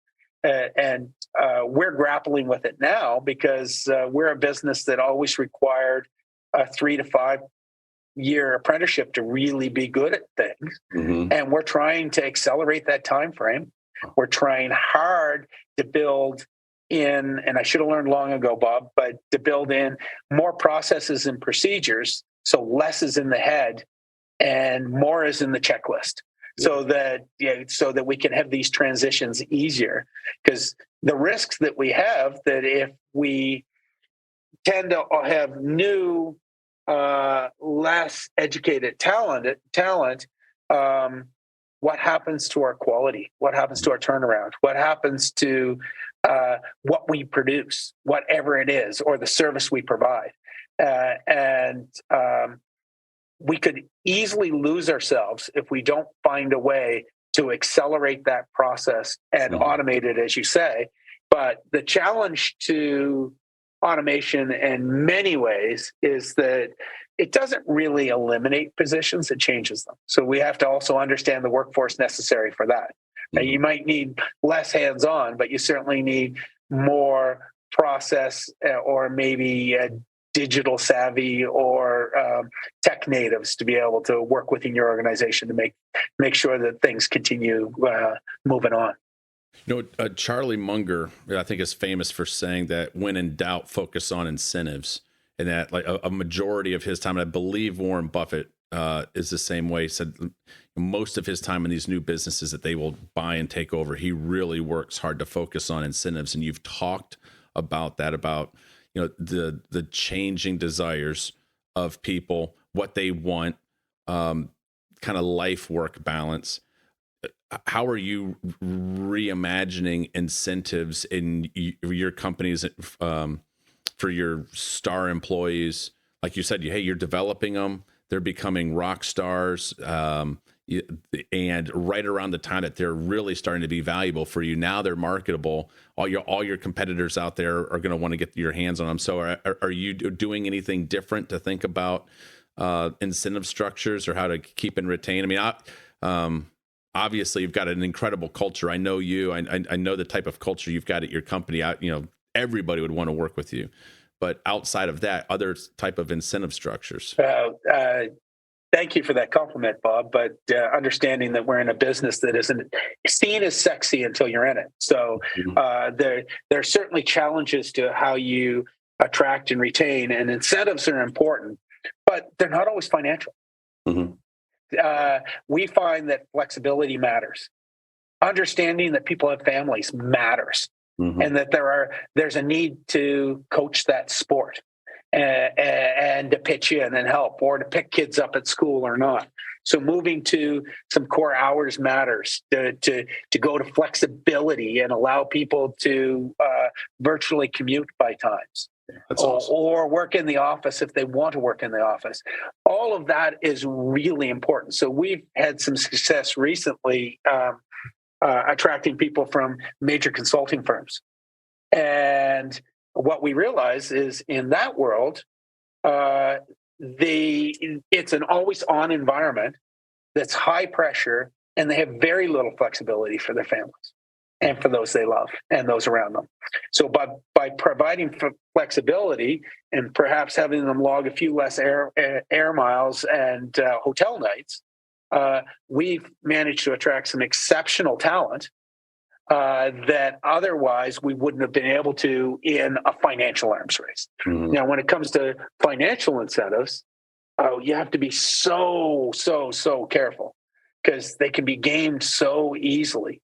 And we're grappling with it now because we're a business that always required a 3 to 5 year apprenticeship to really be good at things. Mm-hmm. And we're trying to accelerate that time frame. We're trying hard to build in, and I should have learned long ago, Bob, but to build in more processes and procedures, so less is in the head and more is in the checklist, so that we can have these transitions easier. Because the risks that we have, that if we tend to have new, less educated talent, what happens to our quality? What happens to our turnaround? What happens to what we produce, whatever it is, or the service we provide? And we could easily lose ourselves if we don't find a way to accelerate that process and automate it, as you say. But the challenge to automation in many ways is that it doesn't really eliminate positions, it changes them. So we have to also understand the workforce necessary for that. Mm-hmm. You might need less hands-on, but you certainly need more process or maybe digital savvy or tech natives to be able to work within your organization to make sure that things continue moving on. Charlie Munger, I think, is famous for saying that when in doubt, focus on incentives, and that like a majority of his time, and I believe Warren Buffett is the same way. He said most of his time in these new businesses that they will buy and take over, he really works hard to focus on incentives. And you've talked about that, about the changing desires of people, what they want, kind of life-work balance. How are you reimagining incentives in your companies for your star employees? Like you said, you're developing them. They're becoming rock stars. And right around the time that they're really starting to be valuable for you, now they're marketable. All your competitors out there are going to want to get your hands on them. So are you doing anything different to think about incentive structures or how to keep and retain? I mean, obviously you've got an incredible culture. I know you. I know the type of culture you've got at your company. Everybody would want to work with you. But outside of that, other type of incentive structures. Thank you for that compliment, Bob. But understanding that we're in a business that isn't seen as sexy until you're in it. So there are certainly challenges to how you attract and retain, and incentives are important, but they're not always financial. Mm-hmm. We find that flexibility matters. Understanding that people have families matters, and that there's a need to coach that sport and to pitch in and help, or to pick kids up at school or not. So moving to some core hours matters, to go to flexibility and allow people to virtually commute by times. Awesome. Or work in the office if they want to work in the office. All of that is really important. So we've had some success recently attracting people from major consulting firms. And what we realize is in that world, it's an always-on environment that's high pressure, and they have very little flexibility for their families and for those they love and those around them. So by providing flexibility and perhaps having them log a few less air miles and hotel nights, we've managed to attract some exceptional talent that otherwise we wouldn't have been able to in a financial arms race. Mm-hmm. Now, when it comes to financial incentives, you have to be so careful, because they can be gamed so easily.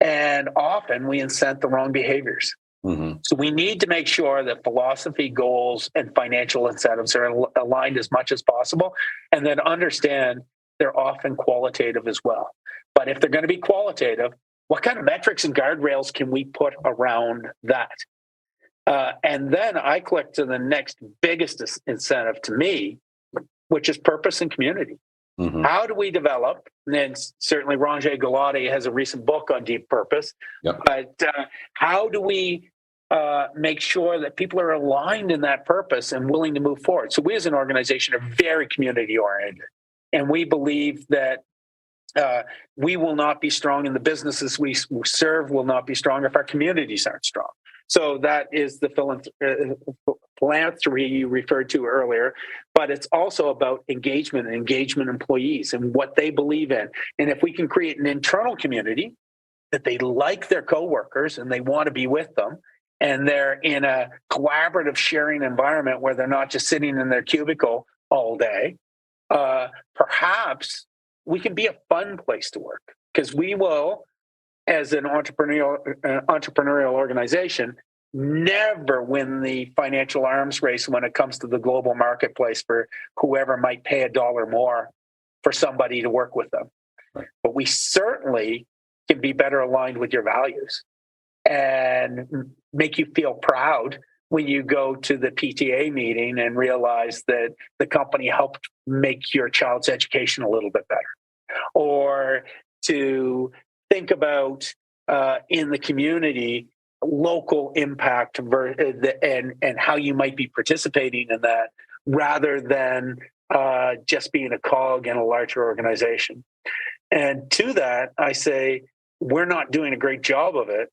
And often we incent the wrong behaviors. Mm-hmm. So we need to make sure that philosophy, goals, and financial incentives are aligned as much as possible, and then understand they're often qualitative as well. But if they're going to be qualitative, what kind of metrics and guardrails can we put around that? And then I click to the next biggest incentive to me, which is purpose and community. Mm-hmm. How do we develop? And then certainly Ranjay Gulati has a recent book on deep purpose. Yep. But how do we make sure that people are aligned in that purpose and willing to move forward. So we as an organization are very community oriented, and we believe that we will not be strong, and the businesses we serve will not be strong if our communities aren't strong. So that is the philanthropy you referred to earlier, but it's also about engagement and engagement employees and what they believe in. And if we can create an internal community that they like their coworkers and they want to be with them, and they're in a collaborative sharing environment where they're not just sitting in their cubicle all day, perhaps we can be a fun place to work, because we will, as an entrepreneurial organization, never win the financial arms race when it comes to the global marketplace for whoever might pay $1 more for somebody to work with them. Right. But we certainly can be better aligned with your values and make you feel proud when you go to the PTA meeting and realize that the company helped make your child's education a little bit better. Or to think about in the community local impact and how you might be participating in that, rather than just being a cog in a larger organization. And to that, I say, we're not doing a great job of it,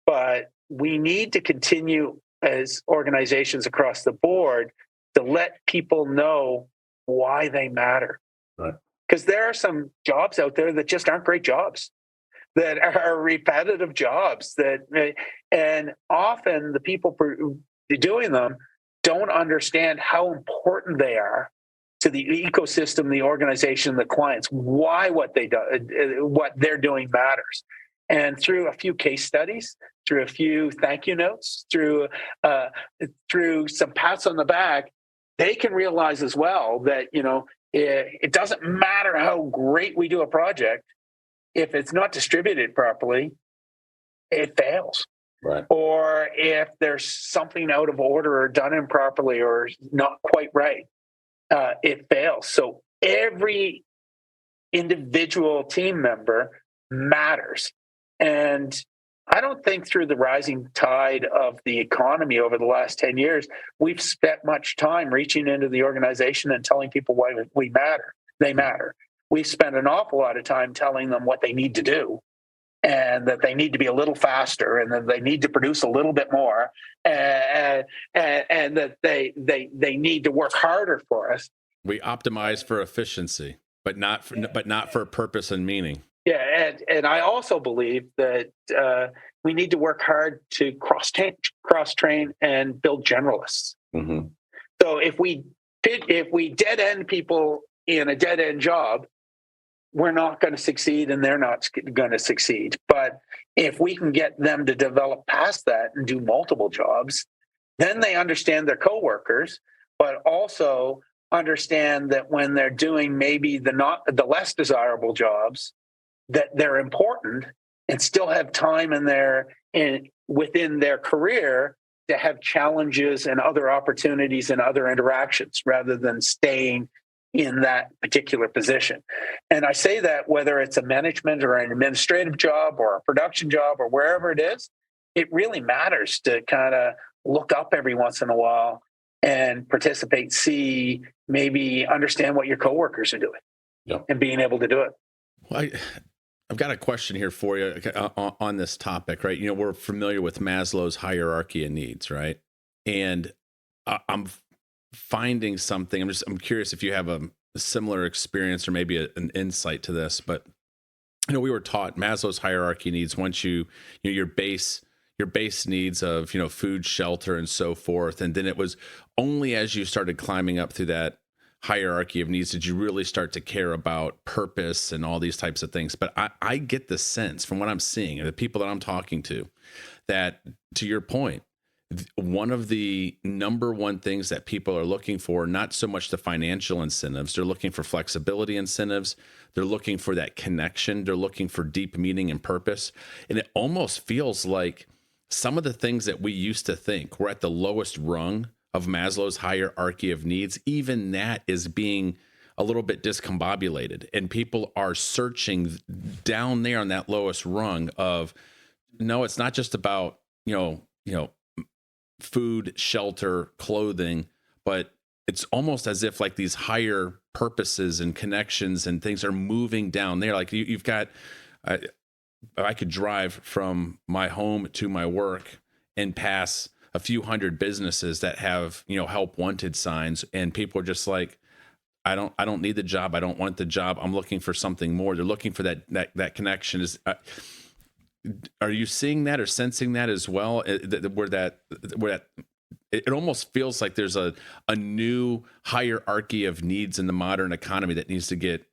but we need to continue as organizations across the board to let people know why they matter. Right. Because there are some jobs out there that just aren't great jobs, that are repetitive jobs, and often the people doing them don't understand how important they are to the ecosystem, the organization, the clients, why what they're doing matters. And through a few case studies, through a few thank you notes, through some pats on the back, they can realize as well that, it doesn't matter how great we do a project. If it's not distributed properly, it fails. Right. Or if there's something out of order or done improperly or not quite right, it fails. So every individual team member matters. And I don't think through the rising tide of the economy over the last 10 years, we've spent much time reaching into the organization and telling people why we matter. They matter. We've spent an awful lot of time telling them what they need to do, and that they need to be a little faster, and that they need to produce a little bit more, and that they need to work harder for us. We optimize for efficiency, but not for purpose and meaning. Yeah, and I also believe that we need to work hard to cross-train and build generalists. Mm-hmm. So if we dead end people in a dead end job, we're not going to succeed, and they're not going to succeed. But if we can get them to develop past that and do multiple jobs, then they understand their coworkers, but also understand that when they're doing maybe the less desirable jobs, that they're important, and still have time within their career to have challenges and other opportunities and other interactions, rather than staying in that particular position. And I say that whether it's a management or an administrative job or a production job or wherever it is, it really matters to kind of look up every once in a while and participate, see, maybe understand what your coworkers are doing. Yep. And being able to do it. Well, I've got a question here for you on this topic, right? We're familiar with Maslow's hierarchy of needs, right? And I'm finding something. I'm curious if you have a similar experience or maybe an insight to this. But we were taught Maslow's hierarchy needs. Once your base needs of food, shelter, and so forth, and then it was only as you started climbing up through that hierarchy of needs did you really start to care about purpose and all these types of things. But I get the sense from what I'm seeing and the people that I'm talking to, that, to your point, one of the number one things that people are looking for, not so much the financial incentives, they're looking for flexibility incentives. They're looking for that connection. They're looking for deep meaning and purpose. And it almost feels like some of the things that we used to think were at the lowest rung of Maslow's hierarchy of needs, even that is being a little bit discombobulated, and people are searching down there on that lowest rung of, no, it's not just about, food, shelter, clothing, but it's almost as if like these higher purposes and connections and things are moving down there. Like you've got, I could drive from my home to my work and pass a few hundred businesses that have, help wanted signs, and people are just like, I don't need the job. I don't want the job. I'm looking for something more. They're looking for that connection. Are you seeing that or sensing that as well? Where it almost feels like there's a new hierarchy of needs in the modern economy that needs to get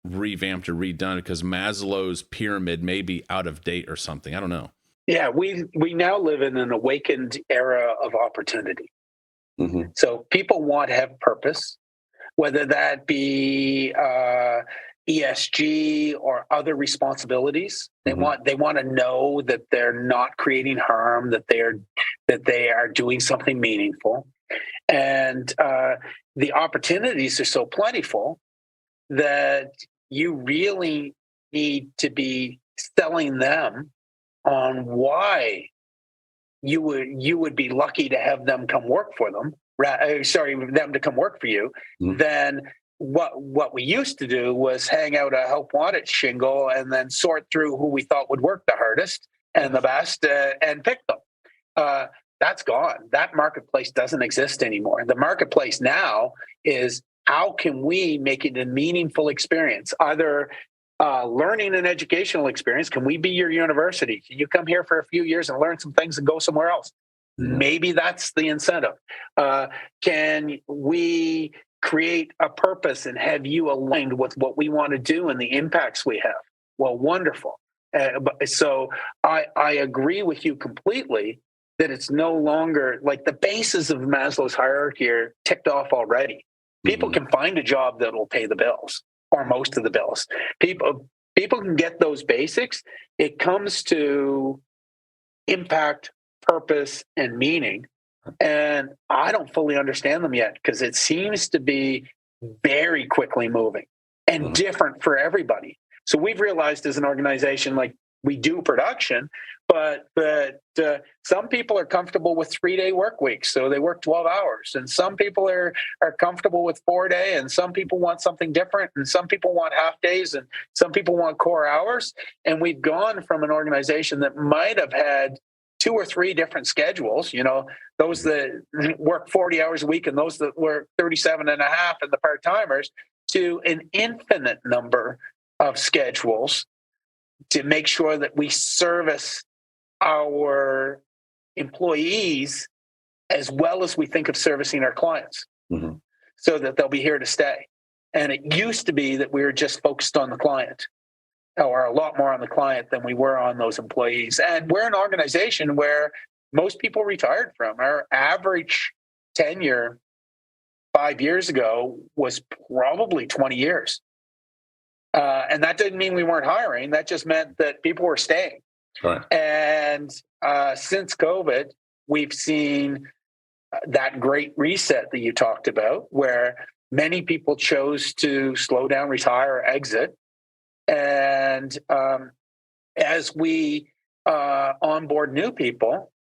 revamped or redone because Maslow's pyramid may be out of date or something. I don't know. Yeah, we now live in an awakened era of opportunity. Mm-hmm. So people want to have purpose, whether that be ESG or other responsibilities. They want to know that they're not creating harm, that they are doing something meaningful, and the opportunities are so plentiful that you really need to be selling them on why you would be lucky to have them come work for them. Them to come work for you. Mm-hmm. Then what we used to do was hang out a help wanted shingle and then sort through who we thought would work the hardest and the best and pick them. That's gone. That marketplace doesn't exist anymore. The marketplace now is how can we make it a meaningful experience, either learning and educational experience. Can we be your university? Can you come here for a few years and learn some things and go somewhere else? Mm-hmm. Maybe that's the incentive. Can we create a purpose and have you aligned with what we want to do and the impacts we have? Well, wonderful. So I agree with you completely that it's no longer like the bases of Maslow's hierarchy are ticked off already. People can find a job that will pay the bills or most of the bills. People can get those basics. It comes to impact, purpose, and meaning. And I don't fully understand them yet because it seems to be very quickly moving and different for everybody. So we've realized as an organization, like we do production, but some people are comfortable with 3-day work weeks, so they work 12 hours. And some people are comfortable with 4-day, and some people want something different, and some people want half days, and some people want core hours. And we've gone from an organization that might have had 2 or 3 different schedules, those that work 40 hours a week and those that work 37 and a half and the part-timers, to an infinite number of schedules to make sure that we service our employees as well as we think of servicing our clients so that they'll be here to stay. And it used to be that we were just focused on the client, or a lot more on the client than we were on those employees. And we're an organization where most people retired from. Our average tenure 5 years ago was probably 20 years. And that didn't mean we weren't hiring. That just meant that people were staying. Right. And since COVID, we've seen that great reset that you talked about, where many people chose to slow down, retire, or exit. And as we onboard new people,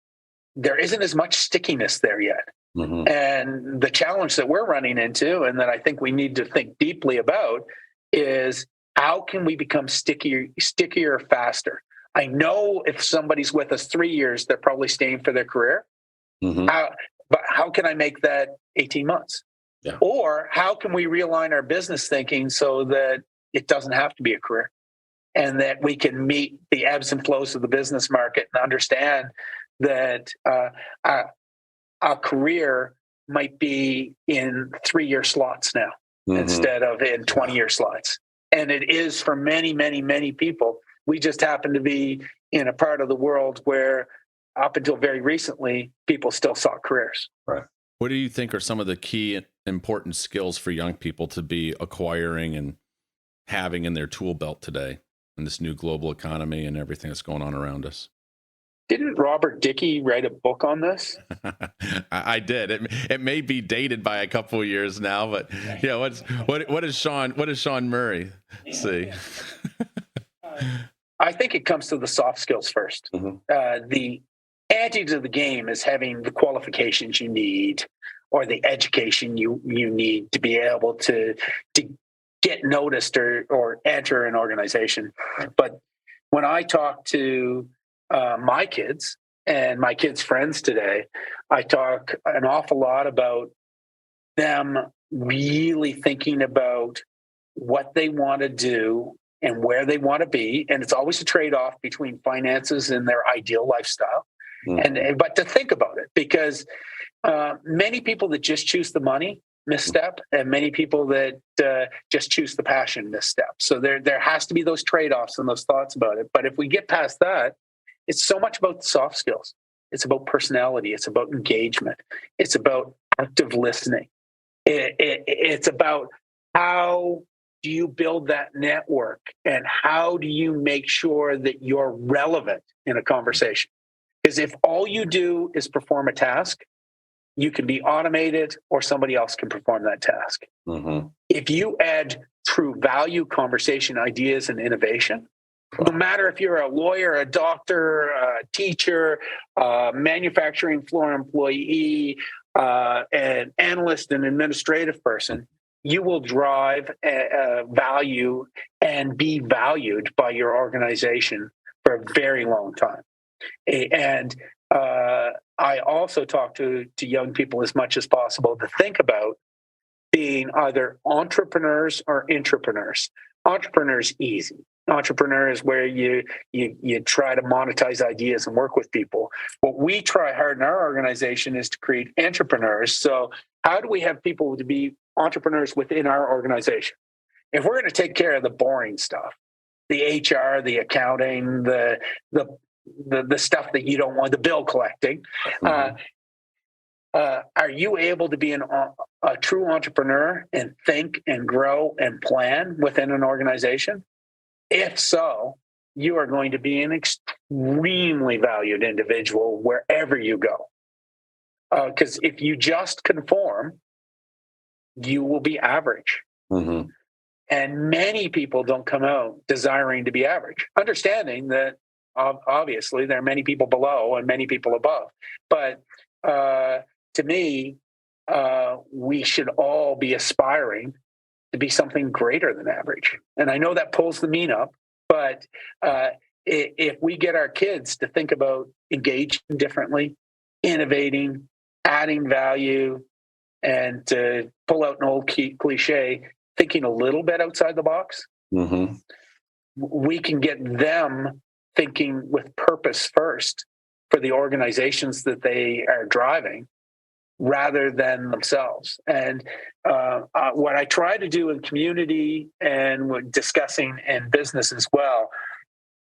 there isn't as much stickiness there yet. And the challenge that we're running into, and that I think we need to think deeply about, is how can we become stickier faster? I know if somebody's with us 3 years, they're probably staying for their career. But how can I make that 18 months? Yeah. Or how can we realign our business thinking so that it doesn't have to be a career, and that we can meet the ebbs and flows of the business market and understand that a career might be in 3-year slots now instead of in 20-year slots. And it is for many, many, many people. We just happen to be in a part of the world where up until very recently, people still sought careers. Right. What do you think are some of the key important skills for young people to be acquiring and having in their tool belt today in this new global economy and everything that's going on around us? Didn't Robert Dickie write a book on this? I did. It may be dated by a couple of years now, but what does Sean Murray see? I think it comes to the soft skills first. The ante to the game is having the qualifications you need or the education you need to be able to get noticed or enter an organization. But when I talk to my kids and my kids' friends today, I talk an awful lot about them really thinking about what they want to do and where they want to be. And it's always a trade-off between finances and their ideal lifestyle. But to think about it, because many people that just choose the money misstep, and many people that just choose the passion misstep. So there has to be those trade-offs and those thoughts about it. But if we get past that, it's so much about the soft skills. It's about personality. It's about engagement. It's about active listening. It's about how do you build that network and how do you make sure that you're relevant in a conversation? Because if all you do is perform a task, you can be automated or somebody else can perform that task. If you add true value, conversation, ideas, and innovation, no matter if you're a lawyer, a doctor, a teacher, a manufacturing floor employee, an analyst, an administrative person, you will drive value and be valued by your organization for a very long time. And I also talk to young people as much as possible to think about being either entrepreneurs or intrapreneurs. Entrepreneurs easy. Entrepreneur is where you try to monetize ideas and work with people. What we try hard in our organization is to create entrepreneurs. So how do we have people to be entrepreneurs within our organization? If we're going to take care of the boring stuff, the HR, the accounting, the stuff that you don't want, the bill collecting, are you able to be a true entrepreneur and think and grow and plan within an organization? If so, you are going to be an extremely valued individual wherever you go. Because if you just conform, you will be average. And many people don't come out desiring to be average, understanding that obviously there are many people below and many people above. But to me, we should all be aspiring to be something greater than average. And I know that pulls the mean up, but if we get our kids to think about engaging differently, innovating, adding value, and to pull out an old cliche, thinking a little bit outside the box, we can get them thinking with purpose first for the organizations that they are driving rather than themselves. And what I try to do in community and when discussing in business as well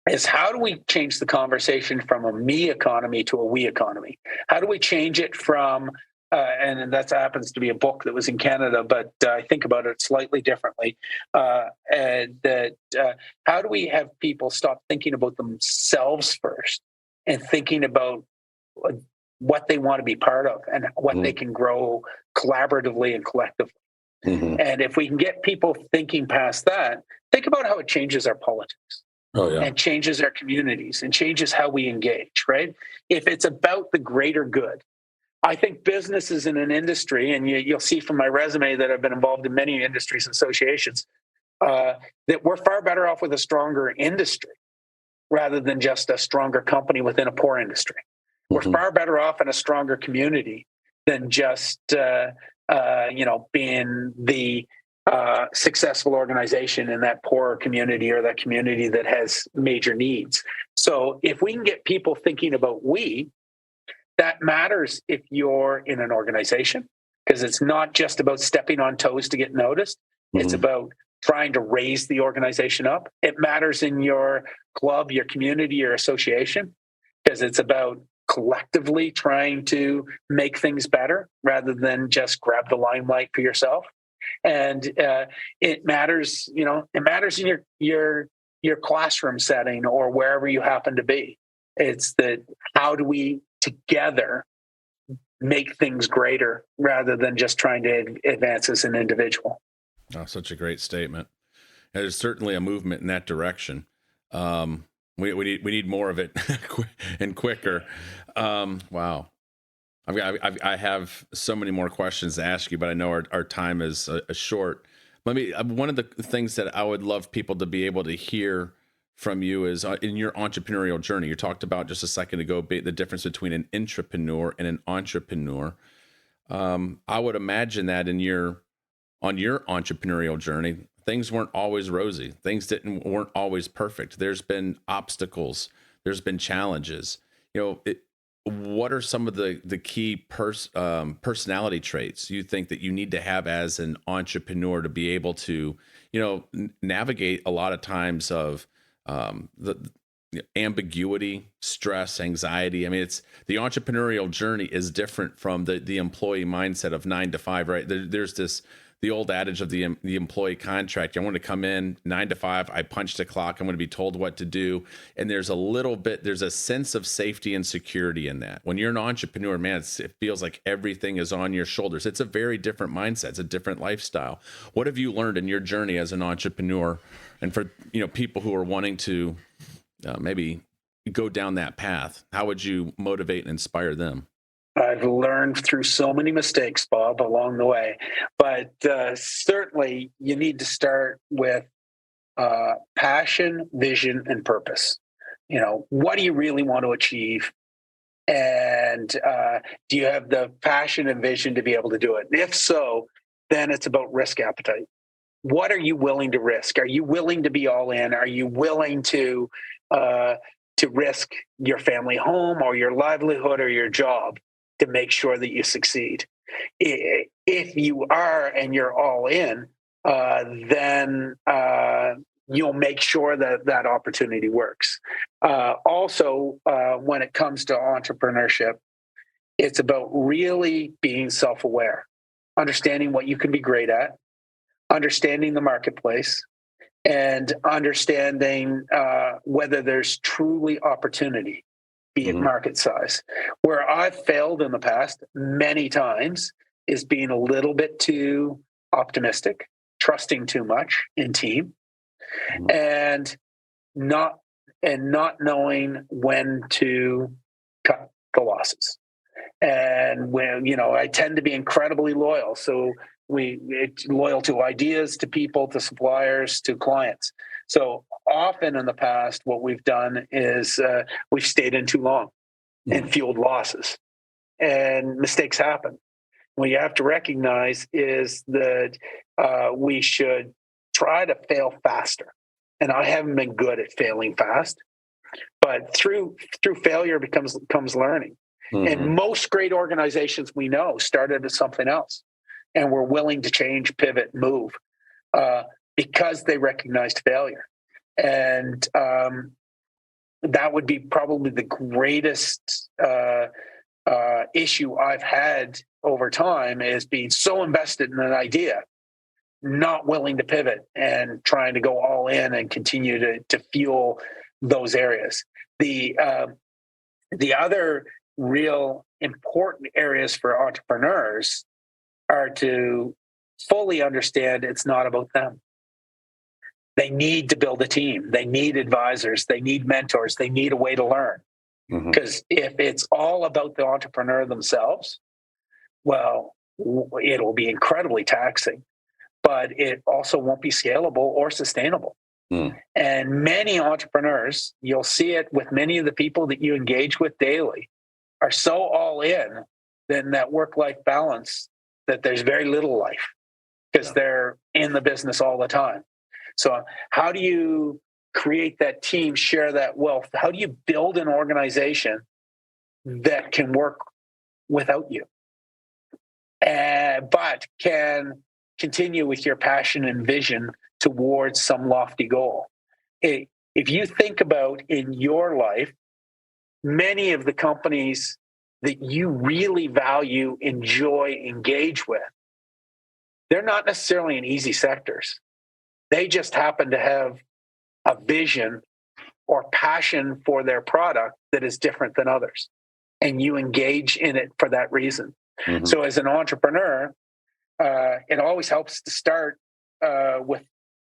is how do we change the conversation from a me economy to a we economy? How do we change it from, and that happens to be a book that was in Canada, but I think about it slightly differently, how do we have people stop thinking about themselves first and thinking about what they want to be part of and what they can grow collaboratively and collectively. And if we can get people thinking past that, think about how it changes our politics and changes our communities and changes how we engage, right? If it's about the greater good, I think businesses in an industry, and you'll see from my resume that I've been involved in many industries and associations, that we're far better off with a stronger industry rather than just a stronger company within a poor industry. We're far better off in a stronger community than just, being the successful organization in that poorer community or that community that has major needs. So if we can get people thinking about we, that matters if you're in an organization, because it's not just about stepping on toes to get noticed. It's about trying to raise the organization up. It matters in your club, your community, your association, because it's about collectively trying to make things better rather than just grab the limelight for yourself. And it matters, it matters in your classroom setting or wherever you happen to be. It's that how do we together make things greater rather than just trying to advance as an individual. Oh, such a great statement. There's certainly a movement in that direction. We need more of it and quicker. Wow. I have so many more questions to ask you, but I know our time is short. One of the things that I would love people to be able to hear from you is in your entrepreneurial journey. You talked about just a second ago the difference between an intrapreneur and an entrepreneur. I would imagine that on your entrepreneurial journey, things weren't always rosy. Things weren't always perfect. There's been obstacles. There's been challenges. What are some of the key personality traits you think that you need to have as an entrepreneur to be able to, navigate a lot of times of the ambiguity, stress, anxiety? I mean, it's the entrepreneurial journey is different from the employee mindset of 9 to 5, right? There's the old adage of the employee contract. I want to come in 9 to 5. I punch the clock. I'm going to be told what to do. And there's a sense of safety and security in that. When you're an entrepreneur, man, it feels like everything is on your shoulders. It's a very different mindset. It's a different lifestyle. What have you learned in your journey as an entrepreneur? And for people who are wanting to maybe go down that path, how would you motivate and inspire them? I've learned through so many mistakes, Bob, along the way. But certainly you need to start with passion, vision, and purpose. What do you really want to achieve? And do you have the passion and vision to be able to do it? And if so, then it's about risk appetite. What are you willing to risk? Are you willing to be all in? Are you willing to risk your family home or your livelihood or your job to make sure that you succeed? If you are and you're all in, then you'll make sure that opportunity works. Also, when it comes to entrepreneurship, it's about really being self-aware, understanding what you can be great at, understanding the marketplace, and understanding whether there's truly opportunity, be it market size. Where I've failed in the past many times is being a little bit too optimistic, trusting too much in team, and not knowing when to cut the losses. And when I tend to be incredibly loyal, so loyal to ideas, to people, to suppliers, to clients. So often in the past, what we've done is we've stayed in too long and fueled losses, and mistakes happen. What you have to recognize is that we should try to fail faster. And I haven't been good at failing fast, but through failure comes learning. And most great organizations we know started as something else and were willing to change, pivot, move because they recognized failure. And that would be probably the greatest issue I've had over time, is being so invested in an idea, not willing to pivot and trying to go all in and continue to fuel those areas. The other real important areas for entrepreneurs are to fully understand it's not about them. They need to build a team. They need advisors. They need mentors. They need a way to learn. Because if it's all about the entrepreneur themselves, well, it'll be incredibly taxing, but it also won't be scalable or sustainable. And many entrepreneurs, you'll see it with many of the people that you engage with daily, are so all in that work-life balance that there's very little life because they're in the business all the time. So how do you create that team, share that wealth? How do you build an organization that can work without you, but can continue with your passion and vision towards some lofty goal? If you think about in your life, many of the companies that you really value, enjoy, engage with, they're not necessarily in easy sectors. They just happen to have a vision or passion for their product that is different than others. And you engage in it for that reason. So as an entrepreneur, it always helps to start with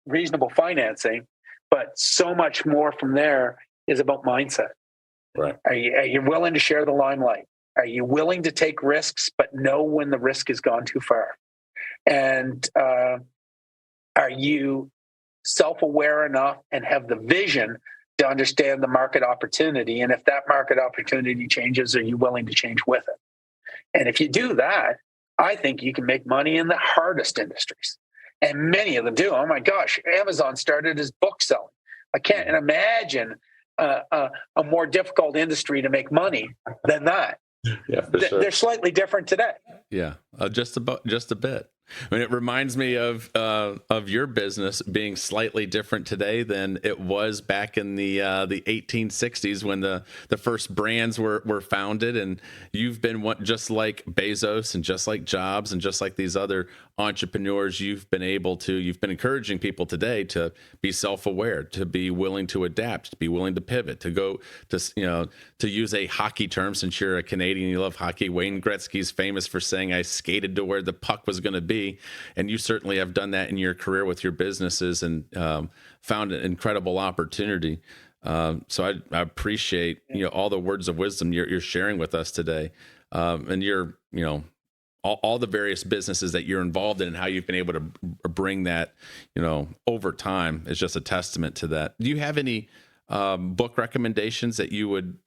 reasonable financing, but so much more from there is about mindset. Right. Are you willing to share the limelight? Are you willing to take risks, but know when the risk has gone too far? And are you self-aware enough and have the vision to understand the market opportunity? And if that market opportunity changes, are you willing to change with it? And if you do that, I think you can make money in the hardest industries. And many of them do. Oh my gosh, Amazon started as book selling. I can't imagine a more difficult industry to make money than that. Yeah, for sure. They're slightly different today. Yeah, just a bit. I mean, it reminds me of your business being slightly different today than it was back in the 1860s when the first brands were founded, and you've been just like Bezos and just like Jobs and just like these other entrepreneurs. You've been encouraging people today to be self-aware, to be willing to adapt, to be willing to pivot, to go to use a hockey term, since you're a Canadian, you love hockey. Wayne Gretzky's famous for saying, "I skated to where the puck was going to be." And you certainly have done that in your career with your businesses, and found an incredible opportunity. So I appreciate all the words of wisdom you're sharing with us today, and all the various businesses that you're involved in and how you've been able to bring that over time is just a testament to that. Do you have any book recommendations that you would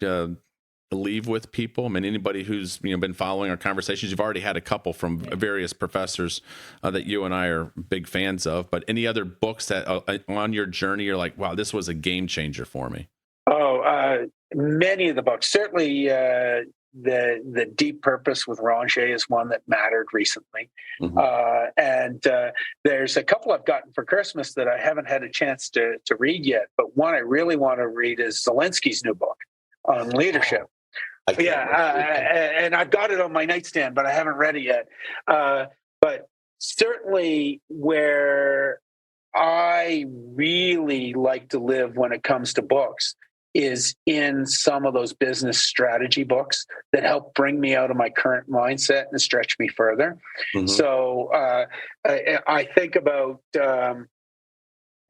leave with people? I mean, anybody who's been following our conversations, you've already had a couple from various professors that you and I are big fans of, but any other books that on your journey you're like, wow, this was a game changer for me? Many of the books. Certainly the Deep Purpose with Ranjay is one that mattered recently. Mm-hmm. And there's a couple I've gotten for Christmas that I haven't had a chance to read yet, but one I really want to read is Zelensky's new book on leadership. And I've got it on my nightstand, but I haven't read it yet. But certainly where I really like to live when it comes to books is in some of those business strategy books that help bring me out of my current mindset and stretch me further. Mm-hmm. So I think about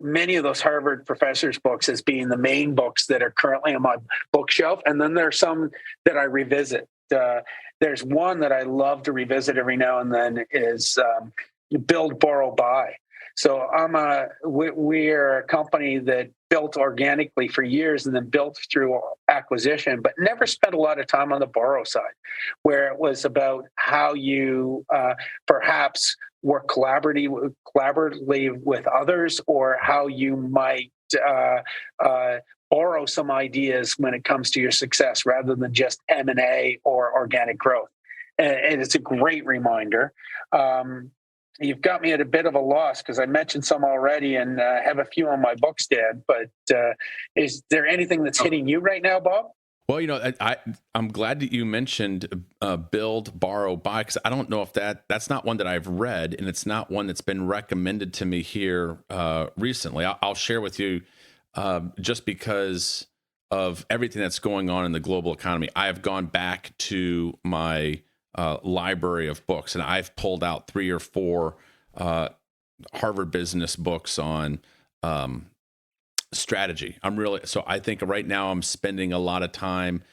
many of those Harvard professors' books as being the main books that are currently on my bookshelf. And then there are some that I revisit. There's one that I love to revisit every now and then is Build, Borrow, Buy. So we're a company that built organically for years and then built through acquisition, but never spent a lot of time on the borrow side, where it was about how you perhaps work collaboratively with others, or how you might borrow some ideas when it comes to your success rather than just M&A or organic growth. And it's a great reminder. You've got me at a bit of a loss because I mentioned some already and have a few on my book stand. But is there anything that's hitting you right now, Bob? Well, I'm glad that you mentioned Build, Borrow, Buy, because I don't know if that's not one that I've read, and it's not one that's been recommended to me here recently. I'll share with you just because of everything that's going on in the global economy. I have gone back to my library of books, and I've pulled out 3 or 4 Harvard business books on strategy. So I think right now I'm spending a lot of time,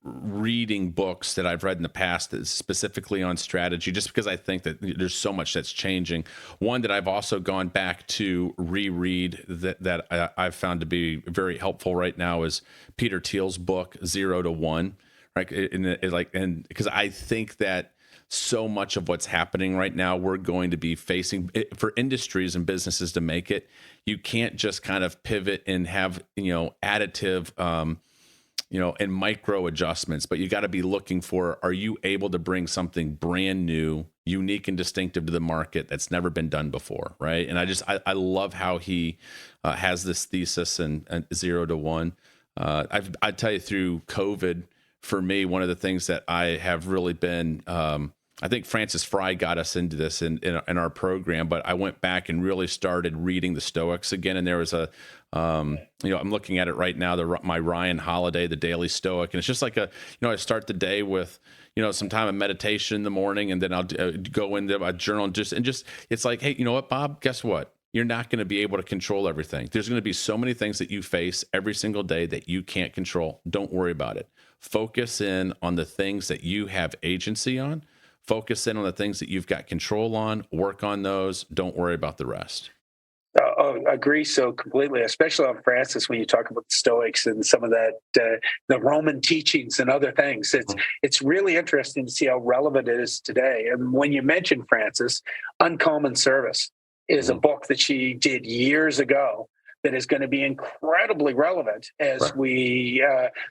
reading books that I've read in the past that's specifically on strategy, just because I think that there's so much that's changing. One that I've also gone back to reread that I've found to be very helpful right now is Peter Thiel's book, 0 to 1. Right. And because I think that so much of what's happening right now, we're going to be facing for industries and businesses to make it. You can't just kind of pivot and have, additive, and micro adjustments, but you got to be looking for, are you able to bring something brand new, unique and distinctive to the market that's never been done before. Right. And I love how he has this thesis and 0 to 1. I tell you, through COVID, for me, one of the things that I have really been, I think Francis Frei got us into this in our program, but I went back and really started reading the Stoics again. And there was I'm looking at it right now, my Ryan Holiday, the Daily Stoic. And it's just like I start the day with, some time of meditation in the morning, and then I'll go into my journal and just, it's like, hey, you know what, Bob, guess what? you're not going to be able to control everything. There's going to be so many things that you face every single day that you can't control. Don't worry about it. Focus in on the things that you have agency on. Focus in on the things that you've got control on. Work on those. Don't worry about the rest. Agree so completely, especially on Francis when you talk about the Stoics and some of that, the Roman teachings and other things. It's really interesting to see how relevant it is today. And when you mention Francis, Uncommon Service is a book that she did years ago that is going to be incredibly relevant as we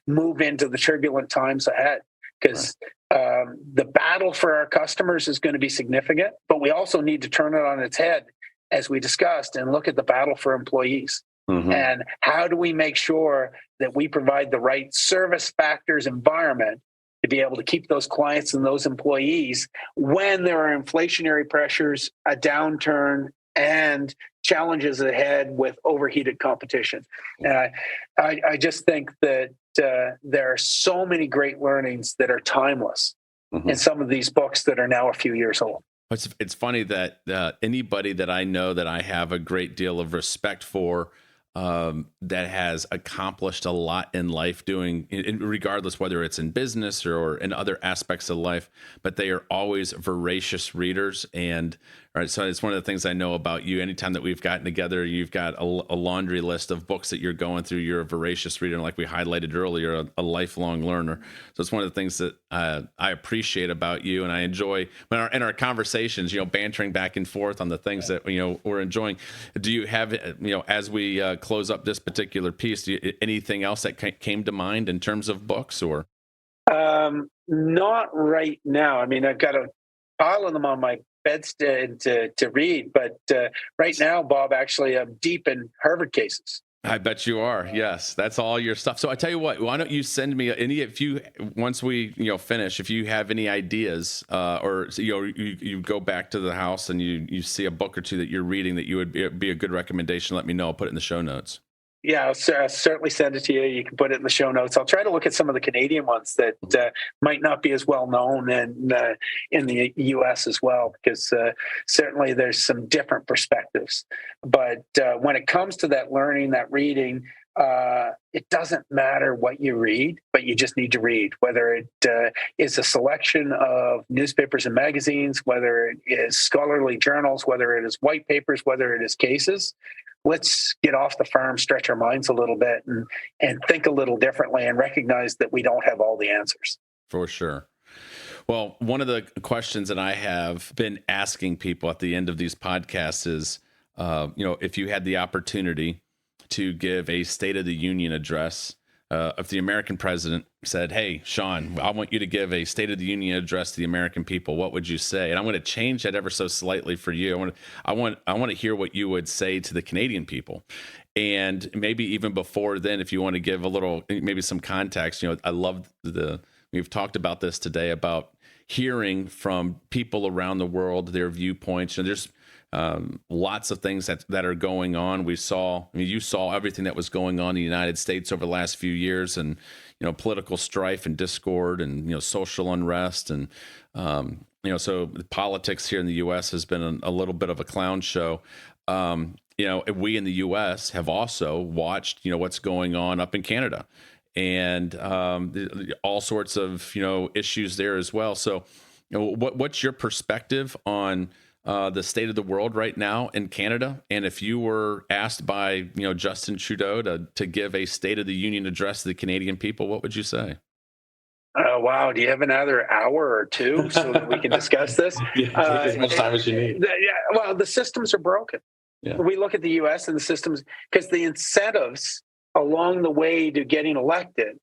move into the turbulent times ahead. Because the battle for our customers is going to be significant, but we also need to turn it on its head, as we discussed, and look at the battle for employees. And how do we make sure that we provide the right service factors environment to be able to keep those clients and those employees when there are inflationary pressures, a downturn, and challenges ahead with overheated competition. And I just think that there are so many great learnings that are timeless in some of these books that are now a few years old. It's funny that anybody that I know that I have a great deal of respect for, that has accomplished a lot in life, regardless whether it's in business or in other aspects of life, but they are always voracious readers. And so it's one of the things I know about you. Anytime that we've gotten together, you've got a laundry list of books that you're going through. You're a voracious reader, and like we highlighted earlier, a lifelong learner. So it's one of the things that I appreciate about you, and I enjoy in our conversations, bantering back and forth on the things that we're enjoying. Do you have as we close up this particular piece, anything else that came to mind in terms of books or? Not right now. I mean, I've got a pile of them on my bedstead to read, but right now, Bob, actually, I'm deep in Harvard cases. I bet you are. Yes, that's all your stuff. So I tell you what, why don't you send me once we finish, if you have any ideas, or you go back to the house and you see a book or two that you're reading that you would be a good recommendation, let me know. I'll put it in the show notes. Yeah, I'll certainly send it to you. You can put it in the show notes. I'll try to look at some of the Canadian ones that might not be as well known in the U.S. as well, because certainly there's some different perspectives. But when it comes to that learning, that reading, it doesn't matter what you read, but you just need to read, whether it is a selection of newspapers and magazines, whether it is scholarly journals, whether it is white papers, whether it is cases. Let's get off the farm, stretch our minds a little bit, and think a little differently, and recognize that we don't have all the answers. For sure. Well, one of the questions that I have been asking people at the end of these podcasts is, if you had the opportunity to give a State of the Union address, if the American president said, "Hey, Sean, I want you to give a State of the Union address to the American people," what would you say? And I'm going to change that ever so slightly for you. I want to hear what you would say to the Canadian people, and maybe even before then, if you want to give a little, maybe some context. I love we've talked about this today about hearing from people around the world, their viewpoints. And there's lots of things that are going on. You saw everything that was going on in the United States over the last few years, and political strife and discord, and social unrest, and so the politics here in the U.S. has been a little bit of a clown show. We in the U.S. have also watched what's going on up in Canada, and all sorts of issues there as well. So what's your perspective on the state of the world right now in Canada? And if you were asked by Justin Trudeau to give a State of the Union address to the Canadian people, what would you say? Wow. Do you have another hour or two so that we can discuss this? Take as much time as you need. Well, the systems are broken. Yeah. We look at the U.S. and the systems, because the incentives along the way to getting elected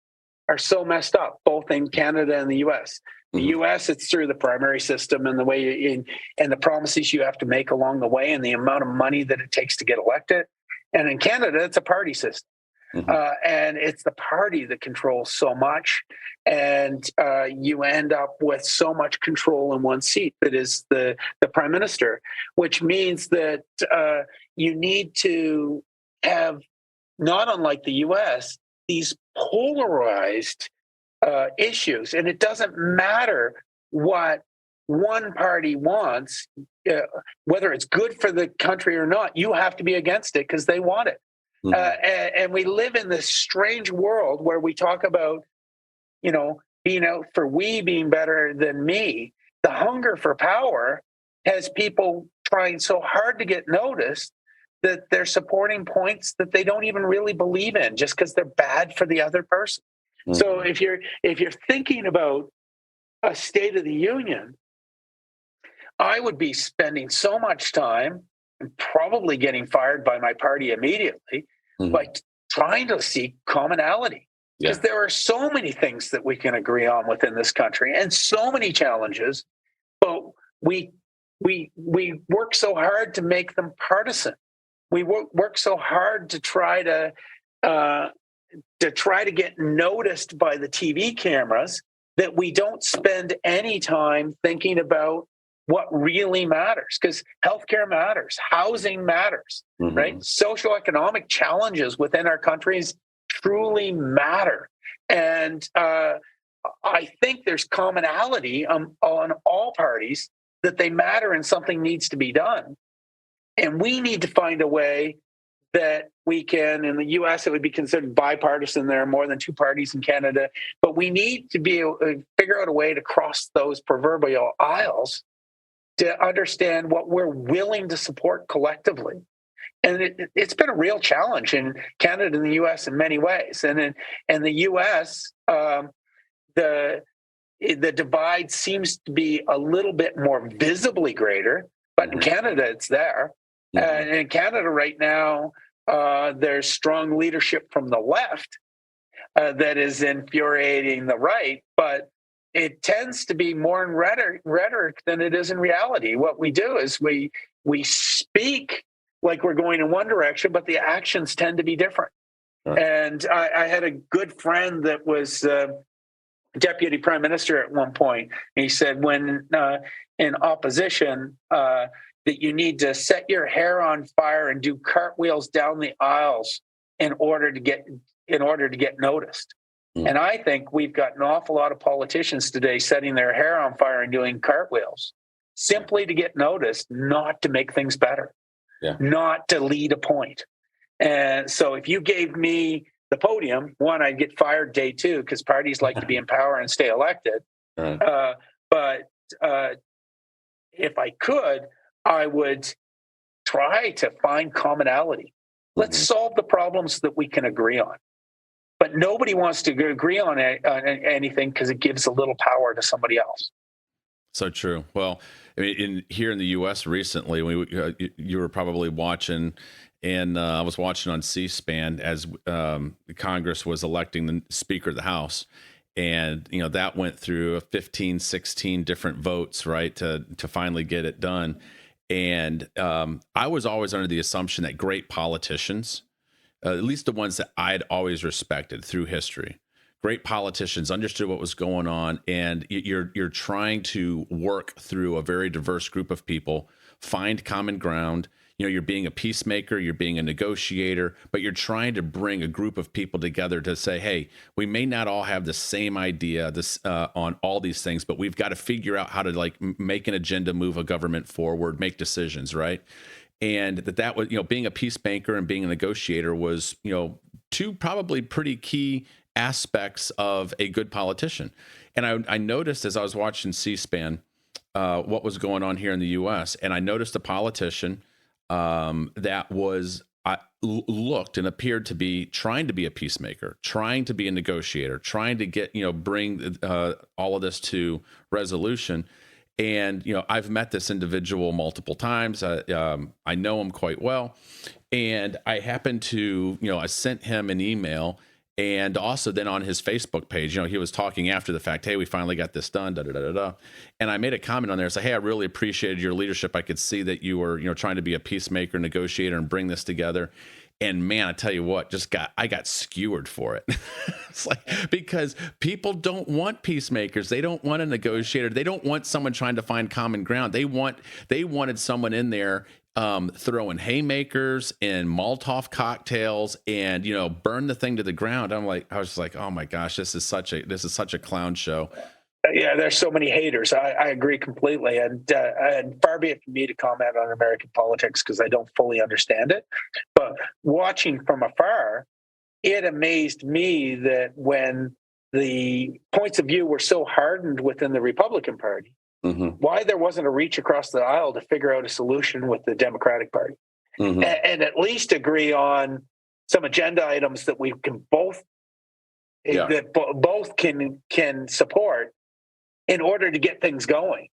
are so messed up, both in Canada and the U.S. The U.S., it's through the primary system and the way and the promises you have to make along the way and the amount of money that it takes to get elected. And in Canada, it's a party system. And it's the party that controls so much. And you end up with so much control in one seat that is the prime minister, which means that you need to have, not unlike the U.S., these polarized issues. And it doesn't matter what one party wants, whether it's good for the country or not, you have to be against it because they want it. And we live in this strange world where we talk about, being out for we being better than me. The hunger for power has people trying so hard to get noticed that they're supporting points that they don't even really believe in just because they're bad for the other person. So if you're thinking about a State of the Union, I would be spending so much time and probably getting fired by my party immediately by trying to seek commonality. Because there are so many things that we can agree on within this country and so many challenges, but we work so hard to make them partisan. We work so hard to try to get noticed by the TV cameras that we don't spend any time thinking about what really matters, because healthcare matters, housing matters, right? Socioeconomic challenges within our countries truly matter. And I think there's commonality on all parties that they matter and something needs to be done. And we need to find a way that we can, in the US, it would be considered bipartisan. There are more than two parties in Canada, but we need to be able to figure out a way to cross those proverbial aisles to understand what we're willing to support collectively. And it's been a real challenge in Canada and the US in many ways. And in the US, the divide seems to be a little bit more visibly greater, but in Canada, it's there. And in Canada right now, there's strong leadership from the left that is infuriating the right, but it tends to be more in rhetoric than it is in reality. What we do is we speak like we're going in one direction, but the actions tend to be different. And I had a good friend that was deputy prime minister at one point. And he said, when in opposition, that you need to set your hair on fire and do cartwheels down the aisles in order to get noticed. And I think we've got an awful lot of politicians today setting their hair on fire and doing cartwheels simply to get noticed, not to make things better, not to lead a point. And so if you gave me the podium, one, I'd get fired day two because parties like to be in power and stay elected. But if I could, I would try to find commonality. Let's solve the problems that we can agree on. But nobody wants to agree on anything because it gives a little power to somebody else. So true. Well, I mean, here in the U.S. recently, you were probably watching, and I was watching on C-SPAN as Congress was electing the Speaker of the House. And, that went through 15, 16 different votes, right, to finally get it done. And I was always under the assumption that great politicians, at least the ones that I'd always respected through history, great politicians understood what was going on, and you're trying to work through a very diverse group of people, find common ground. You're being a peacemaker, you're being a negotiator, but you're trying to bring a group of people together to say, hey, we may not all have the same idea on all these things, but we've got to figure out how to make an agenda, move a government forward, make decisions, right? And that was, being a peacemaker and being a negotiator was, two probably pretty key aspects of a good politician. And I noticed as I was watching C-SPAN what was going on here in the U.S., and I noticed a politician that was looked and appeared to be trying to be a peacemaker, trying to be a negotiator, trying to get, bring all of this to resolution. And, I've met this individual multiple times. I know him quite well. And I happened to, I sent him an email, and also then on his Facebook page, he was talking after the fact, hey, we finally got this done, And I made a comment on there, say, hey, I really appreciated your leadership. I could see that you were, trying to be a peacemaker, negotiator, and bring this together. And man, I tell you what, I got skewered for it. It's because people don't want peacemakers. They don't want a negotiator. They don't want someone trying to find common ground. They wanted someone in there throwing haymakers and Molotov cocktails and, burn the thing to the ground. I was like, oh my gosh, this is such a clown show. Yeah, there's so many haters. I agree completely, and far be it from me to comment on American politics because I don't fully understand it. But watching from afar, it amazed me that when the points of view were so hardened within the Republican Party, why there wasn't a reach across the aisle to figure out a solution with the Democratic Party, and at least agree on some agenda items that we can both can support in order to get things going,